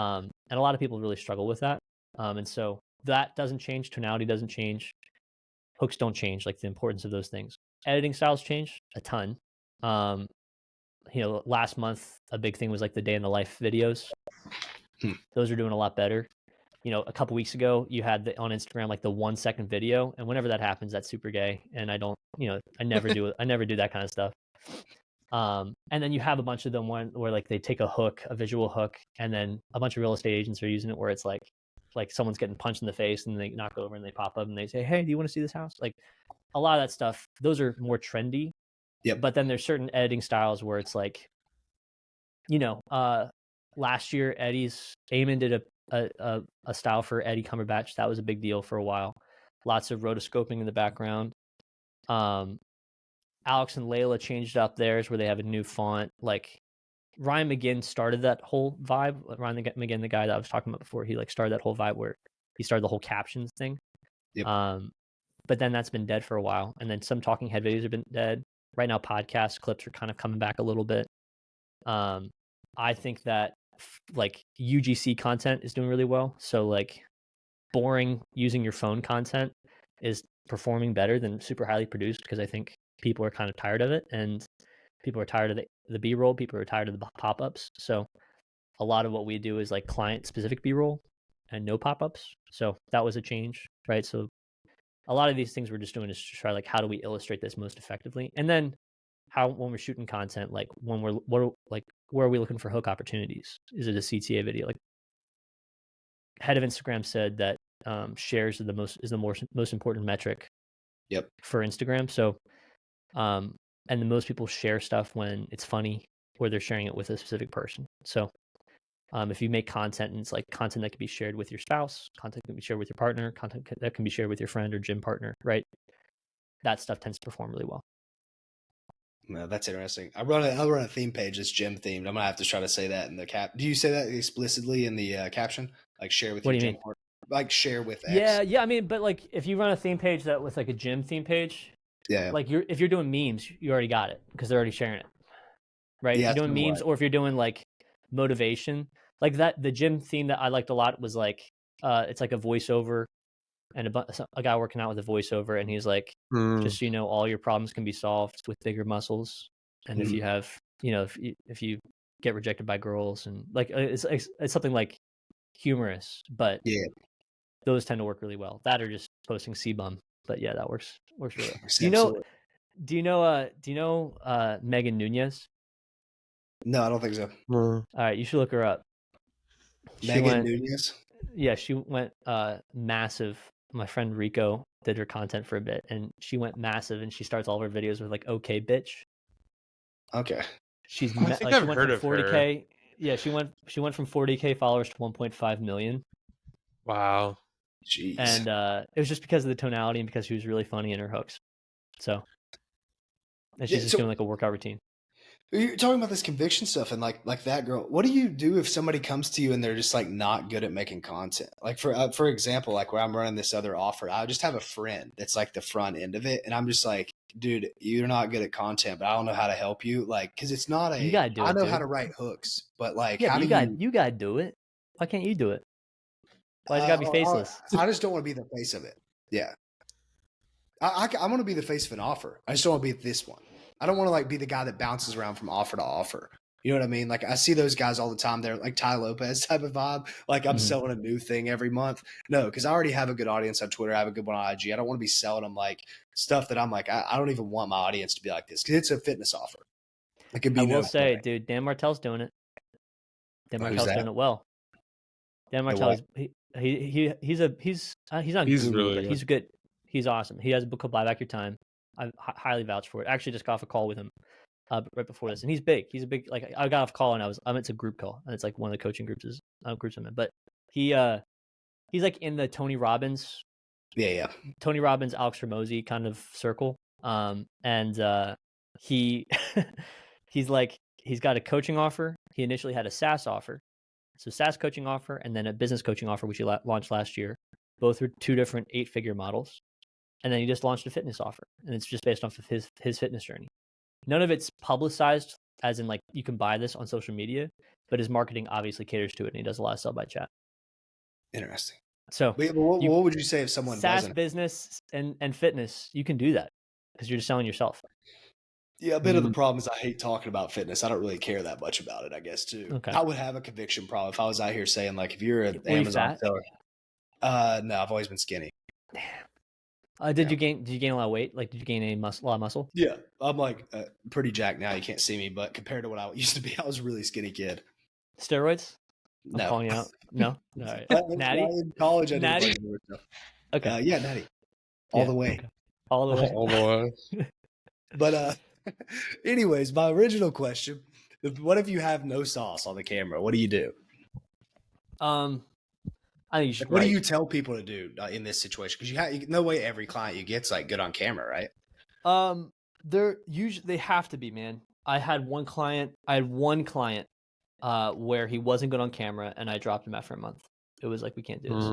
a lot of people really struggle with that. And so that doesn't change. Tonality doesn't change. Hooks don't change. Like the importance of those things. Editing styles change a ton. Last month a big thing was like the day in the life videos. Those are doing a lot better. A couple weeks ago you had on Instagram like the 1 second video, and whenever that happens, that's super gay. And I don't, I never do it. I never do that kind of stuff. And then you have a bunch of them where like they take a visual hook, and then a bunch of real estate agents are using it where it's like someone's getting punched in the face and they knock over and they pop up and they say, hey, do you want to see this house? Like a lot of that stuff, those are more trendy. But then there's certain editing styles where it's like, last year Eamon did a style for Eddie Cumberbatch. That was a big deal for a while. Lots of rotoscoping in the background. Alex and Layla changed up theirs where they have a new font. Like Ryan McGinn started that whole vibe. Ryan McGinn, the guy that I was talking about before, he like started that whole vibe where he started the whole captions thing. But then that's been dead for a while. And then some talking head videos have been dead. Right now, podcast clips are kind of coming back a little bit. I think that like UGC content is doing really well. So like boring using your phone content is performing better than super highly produced, because I think people are kind of tired of it. And People are tired of the B-roll. People are tired of the pop-ups. So a lot of what we do is like client-specific B-roll and no pop-ups. So that was a change, right? So a lot of these things we're just doing is to try like, how do we illustrate this most effectively? And then how, when we're shooting content, like when where are we looking for hook opportunities? Is it a CTA video? Like head of Instagram said that shares are the most important metric Yep. for Instagram. So and the most people share stuff when it's funny or they're sharing it with a specific person. So if you make content and it's like content that can be shared with your spouse, content can be shared with your partner, content that can be shared with your friend or gym partner, right? That stuff tends to perform really well. No, that's interesting. I run a theme page that's gym themed. I'm gonna have to try to say that in the cap. Do you say that explicitly in the caption? Like share with What your do you gym mean? partner? Like share with X. Yeah. I mean, but like if you run a theme page that with like a gym theme page, Yeah. like if you're doing memes, you already got it because they're already sharing it, right? Yeah, If you're doing memes or if you're doing like motivation, like that, the gym theme that I liked a lot was like it's like a voiceover and a guy working out with a voiceover, and he's like, just so you know, all your problems can be solved with bigger muscles, and if you have, you know, if you get rejected by girls, and like it's something like humorous, but yeah. those tend to work really well. That or just posting C-bum, but yeah, that works really well. Absolutely. Do you know Megan Nunez? No, I don't think so. All right, you should look her up. Megan Nunez? Yeah, she went massive. My friend Rico did her content for a bit, and she went massive, and she starts all of her videos with like "Okay, bitch." Okay. She's I think she I've went heard from of her. 40K. Yeah, she went from 40K followers to 1.5 million. Wow. Jeez. And it was just because of the tonality and because she was really funny in her hooks. So, and she's just doing like a workout routine. You're talking about this conviction stuff and like that girl. What do you do if somebody comes to you and they're just like not good at making content? Like for example, like where I'm running this other offer, I just have a friend that's like the front end of it, and I'm just like, dude, you're not good at content, but I don't know how to help you. Like, because it's not You gotta do it. I know dude. how to write hooks, but like, yeah, how but do you gotta do it. Why can't you do it? Why does it gotta be faceless? I just don't want to be the face of it. Yeah, I want to be the face of an offer. I just don't want to be this one. I don't want to like be the guy that bounces around from offer to offer. You know what I mean? Like I see those guys all the time. They're like Ty Lopez type of vibe. Like I'm selling a new thing every month. No, because I already have a good audience on Twitter. I have a good one on IG. I don't want to be selling them like stuff that I'm like, I don't even want my audience to be like this because it's a fitness offer. It could be. I will say, dude, Dan Martell's doing it. Dan Martell's doing it well. Dan Martell is he's not He's guru, really but good. he's good. He's awesome. He has a book called Buy Back Your Time. I highly vouch for it. I actually just got off a call with him right before this, and he's big. He's a big, like, I got off a call and it's a group call, and it's like one of the coaching groups I'm in. But he's like in the Tony Robbins, Tony Robbins, Alex Hormozi kind of circle. And he he's got a coaching offer. He initially had a SaaS offer, so SaaS coaching offer, and then a business coaching offer, which he launched last year. Both were 2 different 8-figure models. And then he just launched a fitness offer, and it's just based off of his fitness journey. None of it's publicized, as in like you can buy this on social media, but his marketing obviously caters to it, and he does a lot of sell by chat. Interesting. So, what would you say if someone SaaS doesn't? business and fitness, you can do that because you're just selling yourself. Yeah, a bit of the problem is I hate talking about fitness. I don't really care that much about it, I guess, too. Okay. I would have a conviction problem if I was out here saying like, if you're an Were you Amazon fat? seller. No, I've always been skinny. Did you gain a lot of weight? Like, did you gain a lot of muscle? Yeah, I'm like pretty jacked now. You can't see me, but compared to what I used to be, I was a really skinny kid. Steroids? I'm No. calling you out. No? All right. Natty? In college, I did Natty? a bunch of more stuff. Okay. Yeah, Natty. All the way. Okay. All the way. All the way. But anyways, my original question, what if you have no sauce on the camera? What do you do? I think you should What do you tell people to do in this situation? Because no way every client you get's like good on camera, right? They have to be, man. I had one client where he wasn't good on camera, and I dropped him after a month. It was like, we can't do this.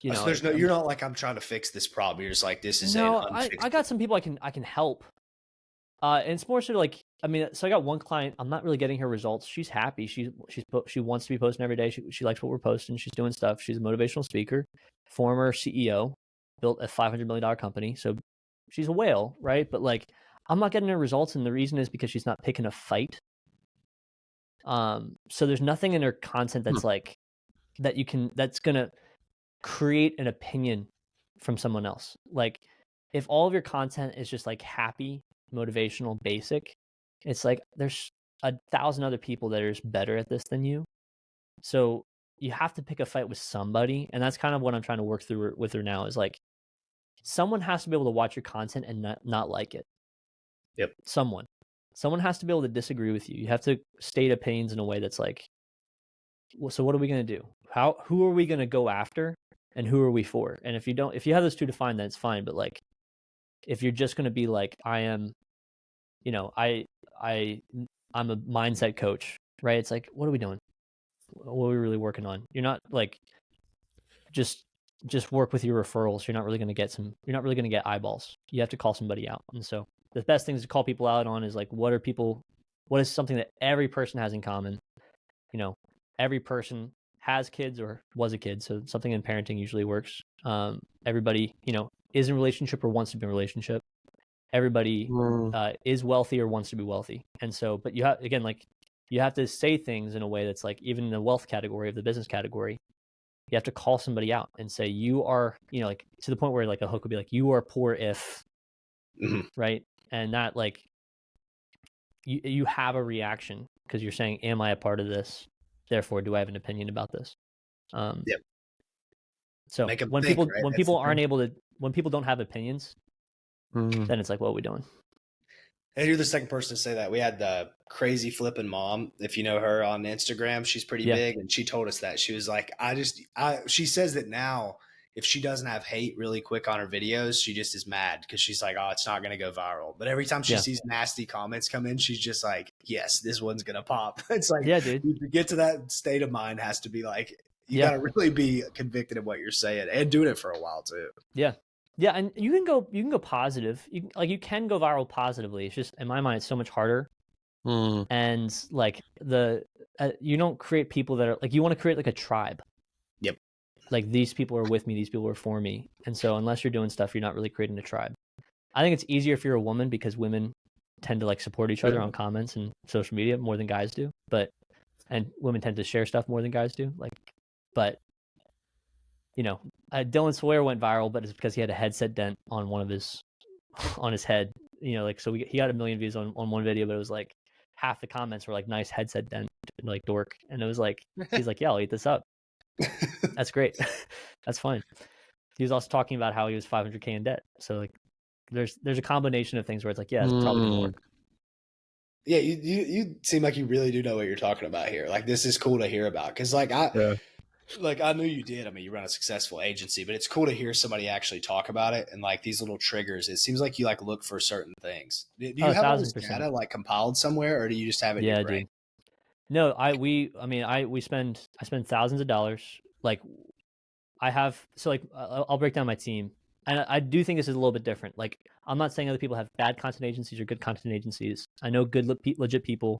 You know, so you're not like, I'm trying to fix this problem. You're just like, this is I got some people I can help. And it's more so like, I mean, so I got one client. I'm not really getting her results. She's happy. She wants to be posting every day. She likes what we're posting. She's doing stuff. She's a motivational speaker, former CEO, built a $500 million company. So she's a whale, right? But like, I'm not getting her results, and the reason is because she's not picking a fight. So there's nothing in her content that's like that's gonna create an opinion from someone else. Like if all of your content is just like happy, motivational, basic, it's like there's 1,000 other people that are just better at this than you. So you have to pick a fight with somebody, and that's kind of what I'm trying to work through with her now. Is like someone has to be able to watch your content and not like it. Yep. Someone has to be able to disagree with you. You have to state opinions in a way that's like, well, so what are we going to do? Who are we going to go after, and who are we for? And if you have those two defined, then it's fine. But like, if you're just going to be like, I am, I'm a mindset coach, right? It's like, what are we doing? What are we really working on? You're not like just work with your referrals. You're not really going to get eyeballs. You have to call somebody out. And so the best things to call people out on is like, what is something that every person has in common? Every person has kids or was a kid. So something in parenting usually works. Everybody, is in a relationship or wants to be in a relationship. Everybody is wealthy or wants to be wealthy. And so, but you have to say things in a way that's like, even in the wealth category of the business category, you have to call somebody out and say, you are, like to the point where like a hook would be like, you are poor if, right? And that like, you have a reaction because you're saying, am I a part of this? Therefore, do I have an opinion about this? Yep. So when people don't have opinions, then it's like, what are we doing? And you're the second person to say that. We had the crazy flipping mom, if you know her on Instagram, she's pretty big, and she told us that. She was like, she says that now if she doesn't have hate really quick on her videos, she just is mad because she's like, oh, it's not going to go viral. But every time she sees nasty comments come in, she's just like, yes, this one's going to pop. It's like, yeah, dude. To get to that state of mind has to be like, you got to really be convicted of what you're saying and doing it for a while too. Yeah. Yeah, and you can go positive. You can go viral positively. It's just in my mind, it's so much harder. And like you don't create people that are like, you want to create like a tribe. Yep. Like these people are with me, these people are for me. And so unless you're doing stuff, you're not really creating a tribe. I think it's easier if you're a woman because women tend to like support each other on comments and social media more than guys do. And women tend to share stuff more than guys do. Dylan Sawyer went viral, but it's because he had a headset dent on on his head. So he got 1 million views on one video, but it was like half the comments were like, nice headset dent, like dork. And it was like, he's like, yeah, I'll eat this up. That's great. That's fine. He was also talking about how he was 500K in debt. So like, there's a combination of things where it's like, yeah, it's probably gonna work. Yeah, you seem like you really do know what you're talking about here. Like, this is cool to hear about because like I knew you did. I mean, you run a successful agency, but it's cool to hear somebody actually talk about it and like these little triggers. It seems like you like look for certain things. Do you have all this data like compiled somewhere, or do you just have it in your brain? Dude. No, I spend thousands of dollars. Like I'll break down my team, and I do think this is a little bit different. Like I'm not saying other people have bad content agencies or good content agencies. I know good legit people.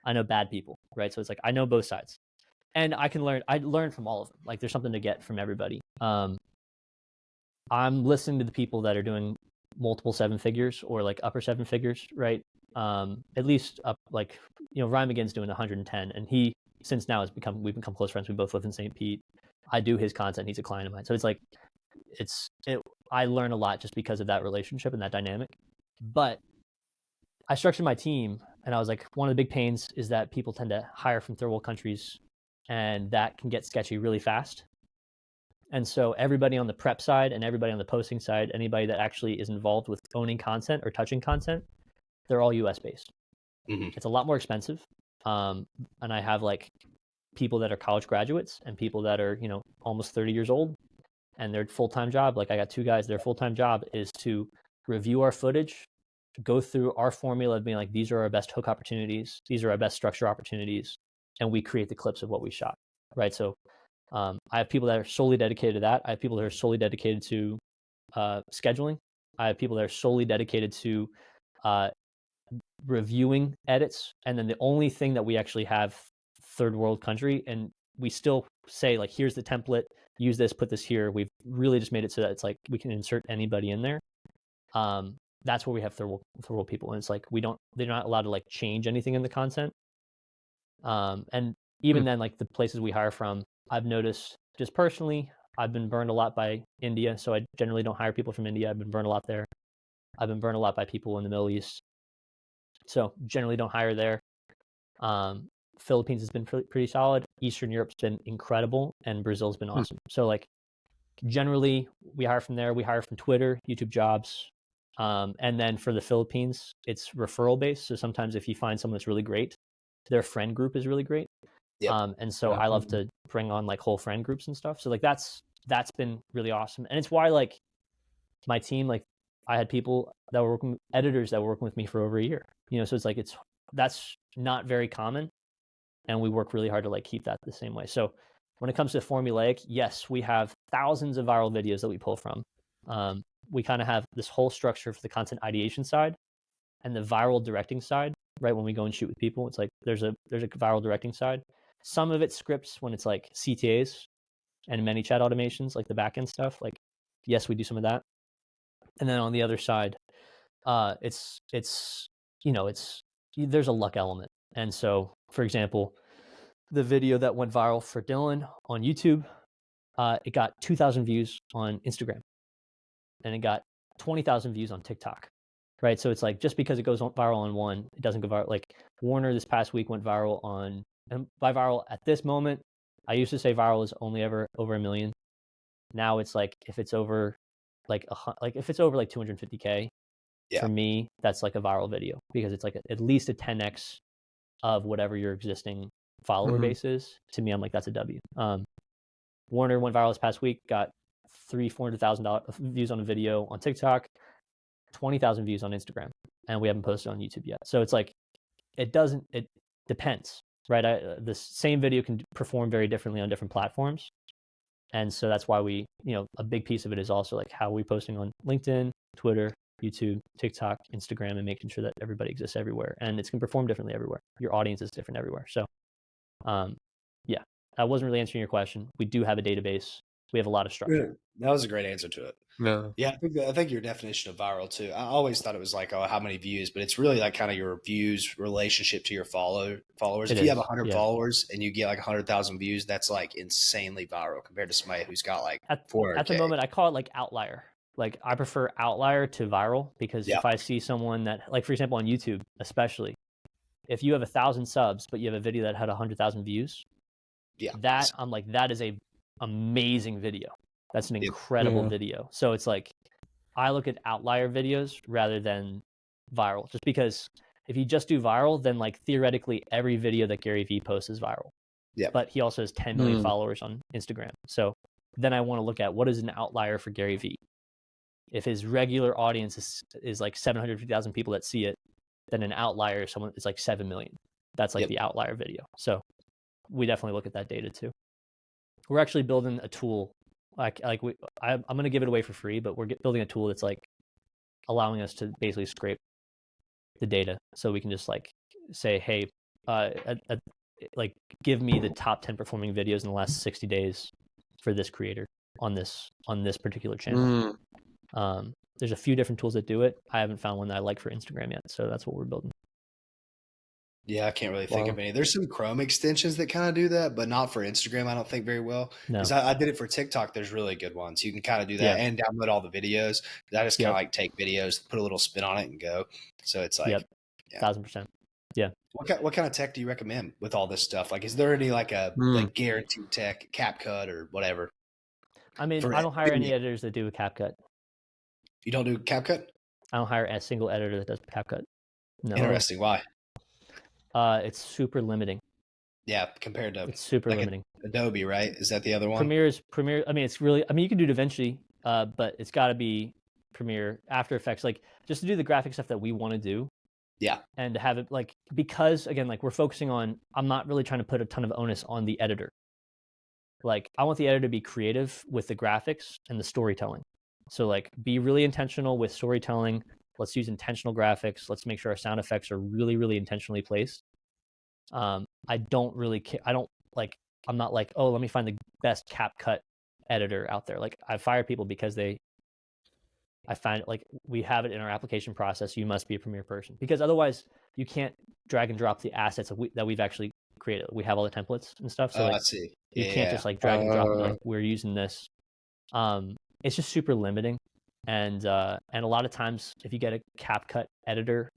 I know bad people, right? So it's like I know both sides. And I learn from all of them. Like there's something to get from everybody. I'm listening to the people that are doing multiple 7 figures or like upper 7 figures, right? At least up like, Ryan McGinn's doing 110, and we've become close friends. We both live in St. Pete. I do his content. He's a client of mine. So it's like, I learn a lot just because of that relationship and that dynamic. But I structured my team, and I was like, one of the big pains is that people tend to hire from third world countries, and that can get sketchy really fast. And so everybody on the prep side and everybody on the posting side, anybody that actually is involved with owning content or touching content, they're all US based. It's a lot more expensive. And I have like people that are college graduates and people that are, almost 30 years old, and their full-time job, like I got 2 guys, their full-time job is to review our footage, to go through our formula of being like, these are our best hook opportunities, these are our best structure opportunities, and we create the clips of what we shot, right? So I have people that are solely dedicated to that. I have people that are solely dedicated to scheduling. I have people that are solely dedicated to reviewing edits. And then the only thing that we actually have third world country, and we still say like, here's the template, use this, put this here. We've really just made it so that it's like we can insert anybody in there. that's where we have throughful people, and it's like they're not allowed to like change anything in the content. And even then, like the places we hire from, I've noticed just personally, I've been burned a lot by India, so I generally don't hire people from India. I've been burned a lot there. I've been burned a lot by people in the Middle East, so generally don't hire there. Philippines has been pretty solid. Eastern Europe's been incredible, and Brazil's been awesome. So like generally we hire from there. We hire from Twitter, YouTube Jobs, and then for the Philippines, it's referral based. So sometimes if you find someone that's really great, their friend group is really great. Yep. And so I love to bring on like whole friend groups and stuff. So like that's been really awesome, and it's why like my team, like I had people that were working, editors that were working with me for over a year. So it's like that's not very common, and we work really hard to like keep that the same way. So when it comes to formulaic, yes, we have thousands of viral videos that we pull from. We kind of have this whole structure for the content ideation side and the viral directing side. Right when we go and shoot with people, it's like there's a viral directing side. Some of it scripts when it's like CTAs and ManyChat automations, like the backend stuff. Like, yes, we do some of that. And then on the other side, it's there's a luck element. And so, for example, the video that went viral for Dylan on YouTube, it got 2,000 views on Instagram, and it got 20,000 views on TikTok. Right, so it's like just because it goes viral on one, it doesn't go viral. Like Warner this past week went viral on, and by viral at this moment, I used to say viral is only ever over 1 million. Now it's like if it's over like if it's over like 250K, for me that's like a viral video, because it's like at least a 10x of whatever your existing follower base is. To me, I'm like, that's a W. Warner went viral this past week, got $400,000 views on a video on TikTok, 20,000 views on Instagram, and we haven't posted on YouTube yet. So it's like it depends, right? The same video can perform very differently on different platforms, and so that's why we, a big piece of it is also like how we posting on LinkedIn, Twitter, YouTube, TikTok, Instagram, and making sure that everybody exists everywhere, and it's going to perform differently everywhere. Your audience is different everywhere. So yeah, I wasn't really answering your question. We do have a database. We have a lot of structure. That was a great answer to it. No. Yeah, I think your definition of viral too. I always thought it was like, oh, how many views, but it's really like kind of your views relationship to your followers. If you have 100 followers and you get like 100,000 views, that's like insanely viral compared to somebody who's got like 400K. At the moment, I call it like outlier. Like I prefer outlier to viral, because if I see someone that, like for example on YouTube, especially if you have 1,000 subs but you have a video that had 100,000 views, I'm like, that is a amazing video. That's an incredible video. So it's like I look at outlier videos rather than viral, just because if you just do viral, then like theoretically every video that Gary Vee posts is viral. Yeah. But he also has 10 million followers on Instagram. So then I want to look at what is an outlier for Gary Vee. If his regular audience is like 750,000 people that see it, then an outlier is like 7 million. That's like the outlier video. So we definitely look at that data too. We're actually building a tool. I'm going to give it away for free, but we're building a tool that's like allowing us to basically scrape the data, so we can just like say, hey, like give me the top 10 performing videos in the last 60 days for this creator on this particular channel. There's a few different tools that do it. I haven't found one that I like for Instagram yet, so that's what we're building. Yeah, I can't really think of any. There's some Chrome extensions that kind of do that, but not for Instagram, I don't think very well. Because I did it for TikTok. There's really good ones. You can kind of do that and download all the videos. I just kind of like take videos, put a little spin on it, and go. So it's like 1,000%. Yeah. What kind of tech do you recommend with all this stuff? Like, is there any like like guaranteed tech, CapCut or whatever? I mean, I don't hire any editors that do a CapCut. You don't do CapCut? I don't hire a single editor that does CapCut. No. Interesting. Why? It's super limiting. Yeah, compared to it's super limiting. Adobe, right? Is that the other one? Premiere. I mean, it's really. I mean, you can do DaVinci, but it's got to be Premiere, After Effects, like just to do the graphic stuff that we want to do. Yeah. And to have it like, because again, like we're focusing on. I'm not really trying to put a ton of onus on the editor. Like I want the editor to be creative with the graphics and the storytelling. So like, be really intentional with storytelling. Let's use intentional graphics. Let's make sure our sound effects are really, really intentionally placed. I don't really care. I'm not like, oh, let me find the best CapCut editor out there. Like I fire people because they I find like we have it in our application process. You must be a Premiere person because otherwise you can't drag and drop the assets that we've actually created. We have all the templates and stuff. So like, I see. you can't just like drag and drop and be Uh, like, we're using this. It's just super limiting. And a lot of times if you get a CapCut editor,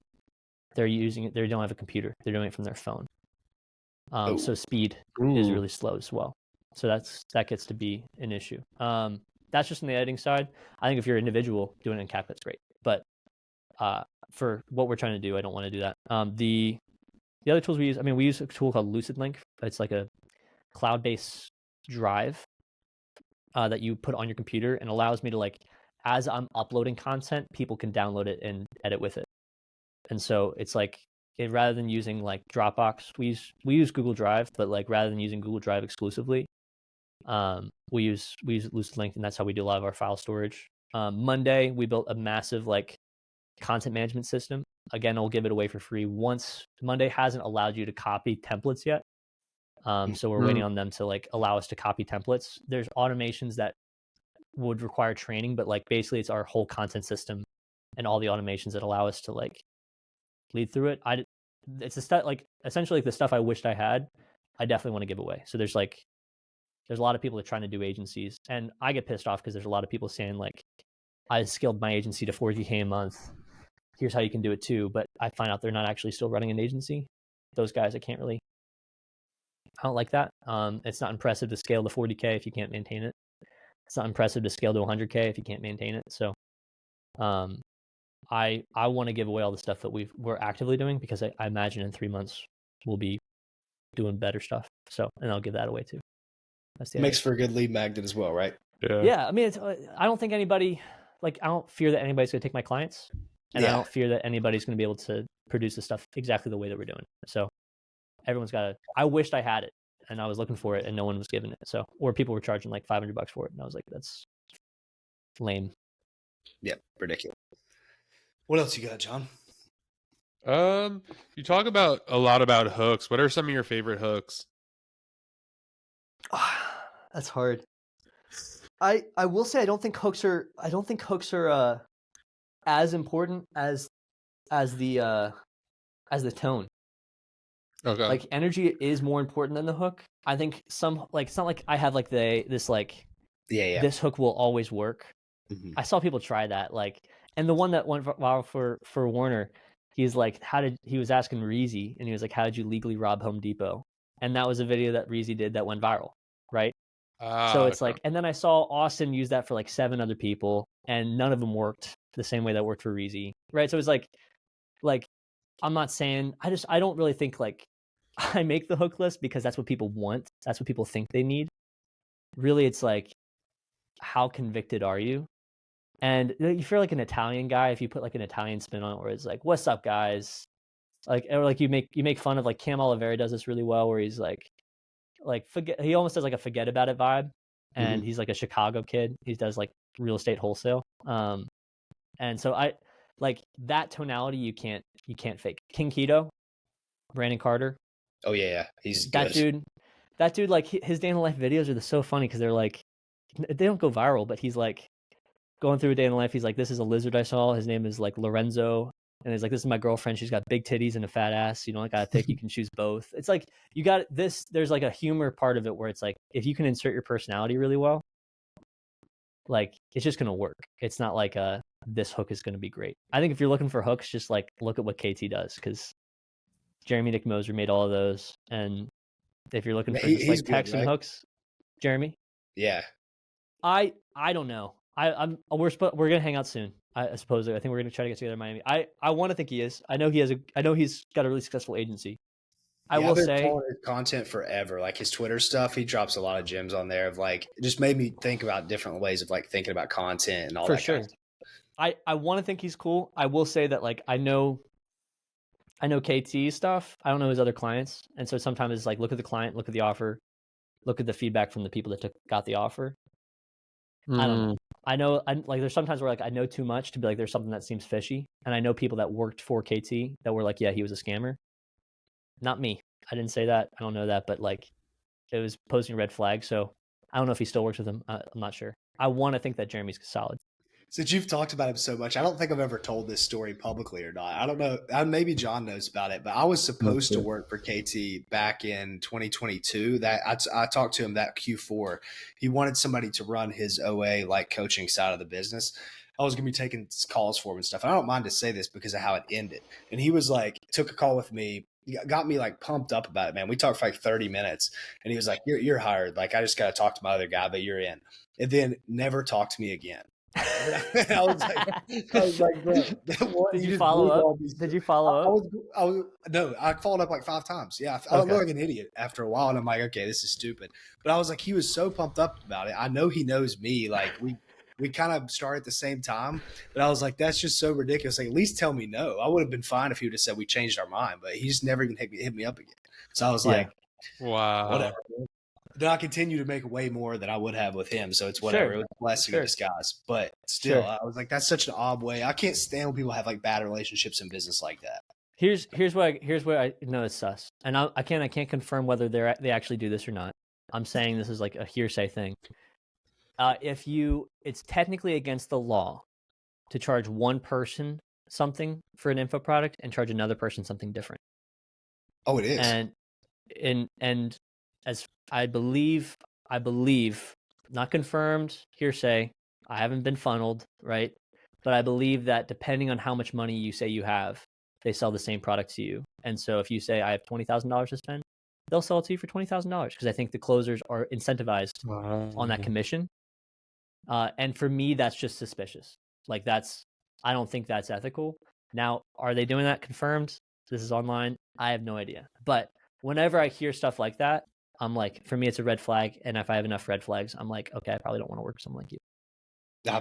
they don't have a computer. They're doing it from their phone. So speed is really slow as well. So that gets to be an issue. That's just on the editing side. I think if you're an individual doing it in CapCut's great, but for what we're trying to do, I don't want to do that. The other tools we use, we use a tool called LucidLink. It's like a cloud-based drive that you put on your computer and allows me to like, as I'm uploading content, people can download it and edit with it. And so it's like, rather than using like Dropbox, we use Google Drive, but like rather than using Google Drive exclusively, we use LucidLink, and that's how we do a lot of our file storage. Monday, we built a massive like content management system. Again, I'll give it away for free. Once Monday hasn't allowed you to copy templates yet, so we're waiting on them to like allow us to copy templates. There's automations that would require training, but like basically it's our whole content system and all the automations that allow us to like lead through it. It's the stuff like essentially like the stuff I wished I had. I definitely want to give away. So there's a lot of people that are trying to do agencies, and I get pissed off because there's a lot of people saying like, I scaled my agency to $40K a month. Here's how you can do it too. But I find out they're not actually still running an agency. Those guys, I don't like that. It's not impressive to scale to 40K if you can't maintain it. It's not impressive to scale to 100K if you can't maintain it. So, I want to give away all the stuff that we're actively doing because I imagine in 3 months we'll be doing better stuff. So, and I'll give that away too. That's the Makes for a good lead magnet as well, right? Yeah. I don't think anybody, like, I don't fear that anybody's going to take my clients, and I don't fear that anybody's going to be able to produce the stuff exactly the way that we're doing it. So everyone's got to, I wished I had it and I was looking for it and no one was giving it. So, or people were charging like $500 for it. And I was like, that's lame. Yeah. Ridiculous. What else you got, John? You talk about a lot about hooks. What are some of your favorite hooks? That's hard. I will say I don't think hooks are as important as the tone. Okay. Like energy is more important than the hook. I think it's not like I have like this hook will always work. Mm-hmm. I saw people try that, like, and the one that went viral for Warner, he's like, he was asking Reezy, and he was like, how did you legally rob Home Depot? And that was a video that Reezy did that went viral, right? So it's like, and then I saw Austin use that for like 7 other people, and none of them worked the same way that worked for Reezy, right? So it's like I'm not saying, I don't really think like I make the hook list because that's what people want, that's what people think they need. Really, it's like, how convicted are you? And if you're like an Italian guy, if you put like an Italian spin on it, where it's like, "What's up, guys?" Like, or like you make fun of, like, Cam Oliveri does this really well, where he's like forget. He almost does like a forget about it vibe, and he's like a Chicago kid. He does like real estate wholesale. And so I like that tonality. You can't fake. King Keto, Brandon Carter. Oh yeah, he's that good. That dude, like his day in the life videos are so funny because they're like, they don't go viral, but he's like going through a day in the life. He's like, this is a lizard I saw. His name is like Lorenzo. And he's like, this is my girlfriend. She's got big titties and a fat ass. You don't gotta pick. You can choose both. It's like, you got this. There's like a humor part of it where it's like, if you can insert your personality really well, like, it's just going to work. It's not like this hook is going to be great. I think if you're looking for hooks, just like look at what KT does, because Jeremy Nick Moser made all of those. And if you're looking for just like text and hooks, Jeremy. Yeah. I don't know. We're gonna hang out soon. I suppose. I think we're gonna try to get together in Miami. I want to think he is. I know he's got a really successful agency. I will say, his content forever. Like his Twitter stuff, he drops a lot of gems on there. Of like, it just made me think about different ways of like thinking about content and all that. For sure. Kind of stuff. I want to think he's cool. I will say that like I know KT's stuff. I don't know his other clients, and so sometimes it's like, look at the client, look at the offer, look at the feedback from the people that got the offer. I don't know. I know, like, there's sometimes where like I know too much to be like, there's something that seems fishy, and I know people that worked for KT that were like, yeah, he was a scammer. Not me. I didn't say that. I don't know that, but like, it was posting red flags. So I don't know if he still works with him. I'm not sure. I want to think that Jeremy's solid. Since you've talked about him so much, I don't think I've ever told this story publicly or not. I don't know. Maybe John knows about it, but I was supposed to work for KT back in 2022. That I talked to him that Q4. He wanted somebody to run his OA like coaching side of the business. I was going to be taking calls for him and stuff. I don't mind to say this because of how it ended. And he was like, took a call with me, got me like pumped up about it, man. We talked for like 30 minutes and he was like, you're hired. Like, I just got to talk to my other guy, but you're in. And then never talked to me again. I was like, bro, what? Did you follow up? Did you follow up? No, I followed up like 5 times. Yeah. I looked like an idiot after a while. And I'm like, okay, this is stupid. But I was like, he was so pumped up about it. I know he knows me. Like we kind of started at the same time, but I was like, that's just so ridiculous. Like, at least tell me no. I would have been fine if he would have said we changed our mind, but he just never even hit me up again. So I was like, wow, whatever. Then I continue to make way more than I would have with him. So it's whatever. It was a blessing in disguise. But still, I was like, that's such an odd way. I can't stand when people have like bad relationships in business like that. Here's where I know it's sus. And I can't confirm whether they actually do this or not. I'm saying this is like a hearsay thing. It's technically against the law to charge one person something for an info product and charge another person something different. Oh, it is. And as I believe, not confirmed, hearsay, I haven't been funneled, right? But I believe that depending on how much money you say you have, they sell the same product to you. And so if you say I have $20,000 to spend, they'll sell it to you for $20,000 because I think the closers are incentivized on that commission. And for me, that's just suspicious. Like I don't think that's ethical. Now, are they doing that confirmed? This is online. I have no idea. But whenever I hear stuff like that, I'm like, for me, it's a red flag. And if I have enough red flags, I'm like, okay, I probably don't want to work with someone like you.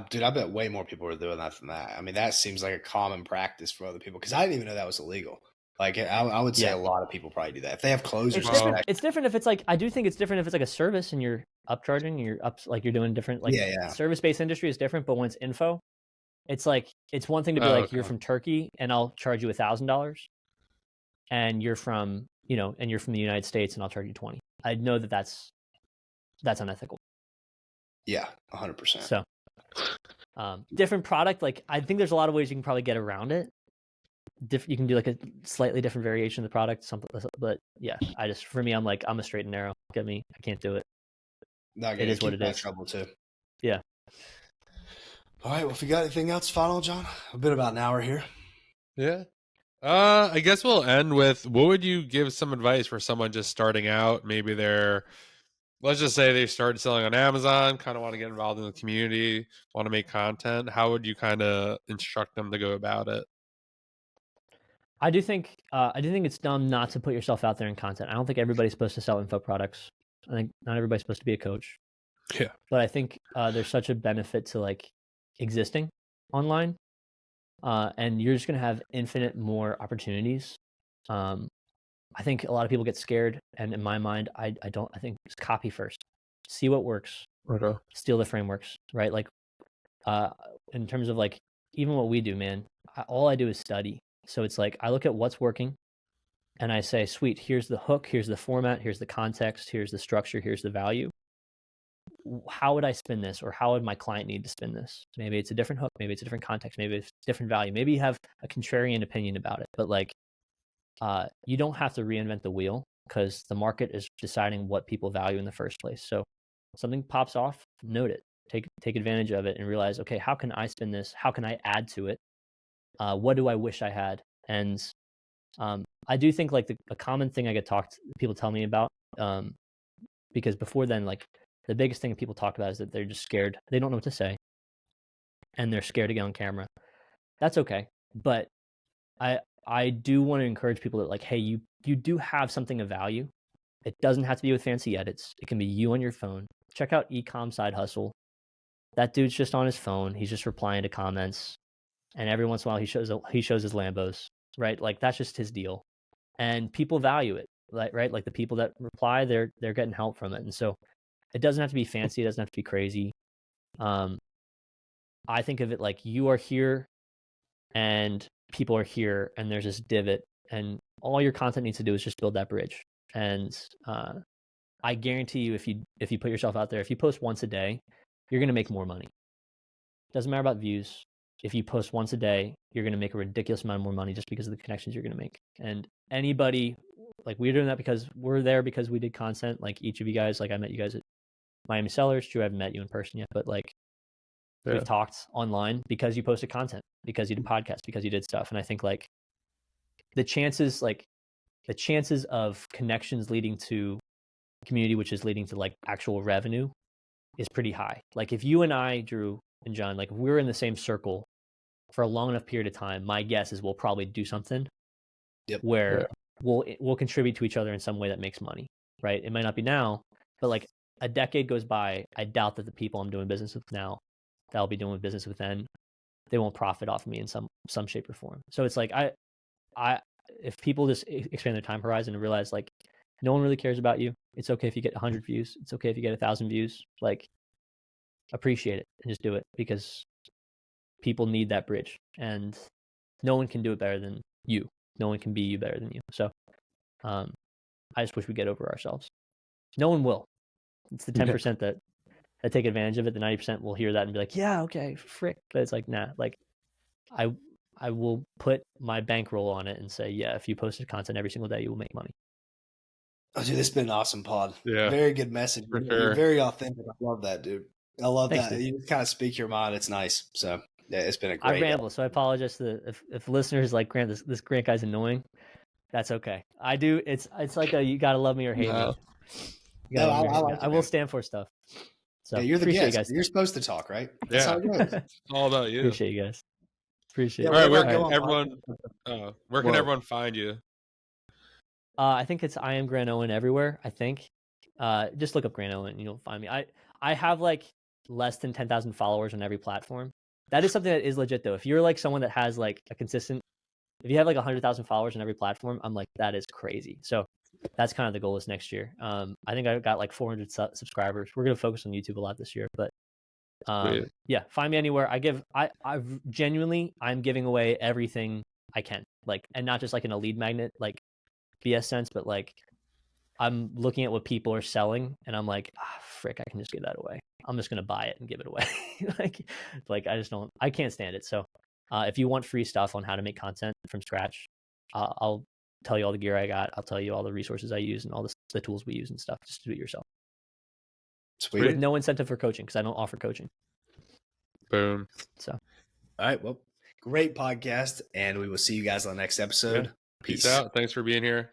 Dude, I bet way more people are doing that than that. I mean, that seems like a common practice for other people because I didn't even know that was illegal. Like, I would say a lot of people probably do that. If they have closers, it's different if it's like, I do think it's different if it's like a service and you're upcharging, like you're doing different, like service-based industry is different, but when it's info, it's like, it's one thing to be you're from Turkey and I'll charge you $1,000 and you're from, and you're from the United States and I'll charge you 20. I know that that's unethical. Yeah, 100%. So, different product. Like, I think there's a lot of ways you can probably get around it. You can do like a slightly different variation of the product, something. But yeah, for me, I'm like, I'm a straight and narrow. Get me? I can't do it. No, it is what it is. Trouble too. Yeah. All right. Well, if you got anything else final, John, a bit about an hour here. Yeah. I guess we'll end with, what would you give some advice for someone just starting out? Maybe let's just say they started selling on Amazon, kind of want to get involved in the community, want to make content. How would you kind of instruct them to go about it? I do think it's dumb not to put yourself out there in content. I don't think everybody's supposed to sell info products. I think not everybody's supposed to be a coach. Yeah. But I think there's such a benefit to like existing online. And you're just going to have infinite more opportunities. I think a lot of people get scared. And in my mind, I think just copy first, see what works, steal the frameworks, right? Like, in terms of like, even what we do, man, all I do is study. So it's like, I look at what's working and I say, sweet, here's the hook, here's the format, here's the context, here's the structure, here's the value. How would I spin this, or how would my client need to spin this? Maybe it's a different hook, maybe it's a different context, maybe it's different value, maybe you have a contrarian opinion about it, but like, you don't have to reinvent the wheel because the market is deciding what people value in the first place. So something pops off, note it, take advantage of it and realize, okay, how can I spin this? How can I add to it? What do I wish I had? And I do think like a common thing I get people tell me about, because before then, like the biggest thing that people talk about is that they're just scared. They don't know what to say and they're scared to get on camera. That's okay. But I do want to encourage people that like, hey, you do have something of value. It doesn't have to be with fancy edits. It can be you on your phone. Check out Ecom Side Hustle. That dude's just on his phone. He's just replying to comments. And every once in a while he shows his Lambos, right? Like that's just his deal. And people value it, right? Like the people that reply, they're getting help from it. And so it doesn't have to be fancy. It doesn't have to be crazy. I think of it like you are here and people are here and there's this divot and all your content needs to do is just build that bridge. And I guarantee you, if you put yourself out there, if you post once a day, you're going to make more money. Doesn't matter about views. If you post once a day, you're going to make a ridiculous amount more money just because of the connections you're going to make. And anybody, like, we're doing that because we're there because we did content. Like, each of you guys, like, I met you guys at Miami Sellers. True, I haven't met you in person yet, but like, we've talked online because you posted content, because you did podcasts, because you did stuff. And I think like the chances of connections leading to community, which is leading to like actual revenue, is pretty high. Like, if you and I, Drew and John, like, if we're in the same circle for a long enough period of time, my guess is we'll probably do something where we'll contribute to each other in some way that makes money, right? It might not be now, but like a decade goes by, I doubt that the people I'm doing business with now that I'll be doing business with then, they won't profit off of me in some shape or form. So it's like if people just expand their time horizon and realize like no one really cares about you, it's okay if you get 100 views, it's okay if you get 1,000 views, like, appreciate it and just do it, because people need that bridge, and no one can do it better than you. No one can be you better than you. So I just wish we get over ourselves. No one will. It's the 10% that take advantage of it. The 90% will hear that and be like, yeah, okay, frick. But it's like, nah, like I will put my bankroll on it and say, yeah, if you posted content every single day, you will make money. Oh, dude, this has been an awesome pod. Yeah. Very good message. For You're sure. very authentic. I love that, dude. I love Thanks, that. dude. You just kind of speak your mind. It's nice. So yeah, it's been a great. I ramble, so I apologize if listeners like Grant, this Grant guy's annoying. That's okay. I do. It's like you gotta love me or hate me. You gotta love me or hate me. like it, I will man. stand for stuff. So Yeah, you're the appreciate guest. you guys. You're supposed to talk, right? That's how it goes. It's all about you. Appreciate you guys. Appreciate Yeah, it. All right, where whenever I can go on everyone? Where can everyone find you? I think it's I am Grant Owen everywhere. I think. Just look up Grant Owen and you'll find me. I have like less than 10,000 followers on every platform. That is something that is legit though. If you're like someone that has like a consistent, if you have like 100,000 followers on every platform, I'm like, that is crazy. So that's kind of the goal this next year. I think I got like 400 subscribers. We're gonna focus on YouTube a lot this year, but yeah, find me anywhere. I genuinely, I'm giving away everything I can, like, and not just like in a lead magnet like BS sense, but like I'm looking at what people are selling and I'm like, frick, I can just give that away. I'm just gonna buy it and give it away. like I can't stand it. So if you want free stuff on how to make content from scratch, I'll tell you all the gear I got. I'll tell you all the resources I use and all the tools we use and stuff, just to do it yourself. Sweet. With no incentive for coaching, because I don't offer coaching. Boom. So all right, well, great podcast, and we will see you guys on the next episode. Peace out. Thanks for being here.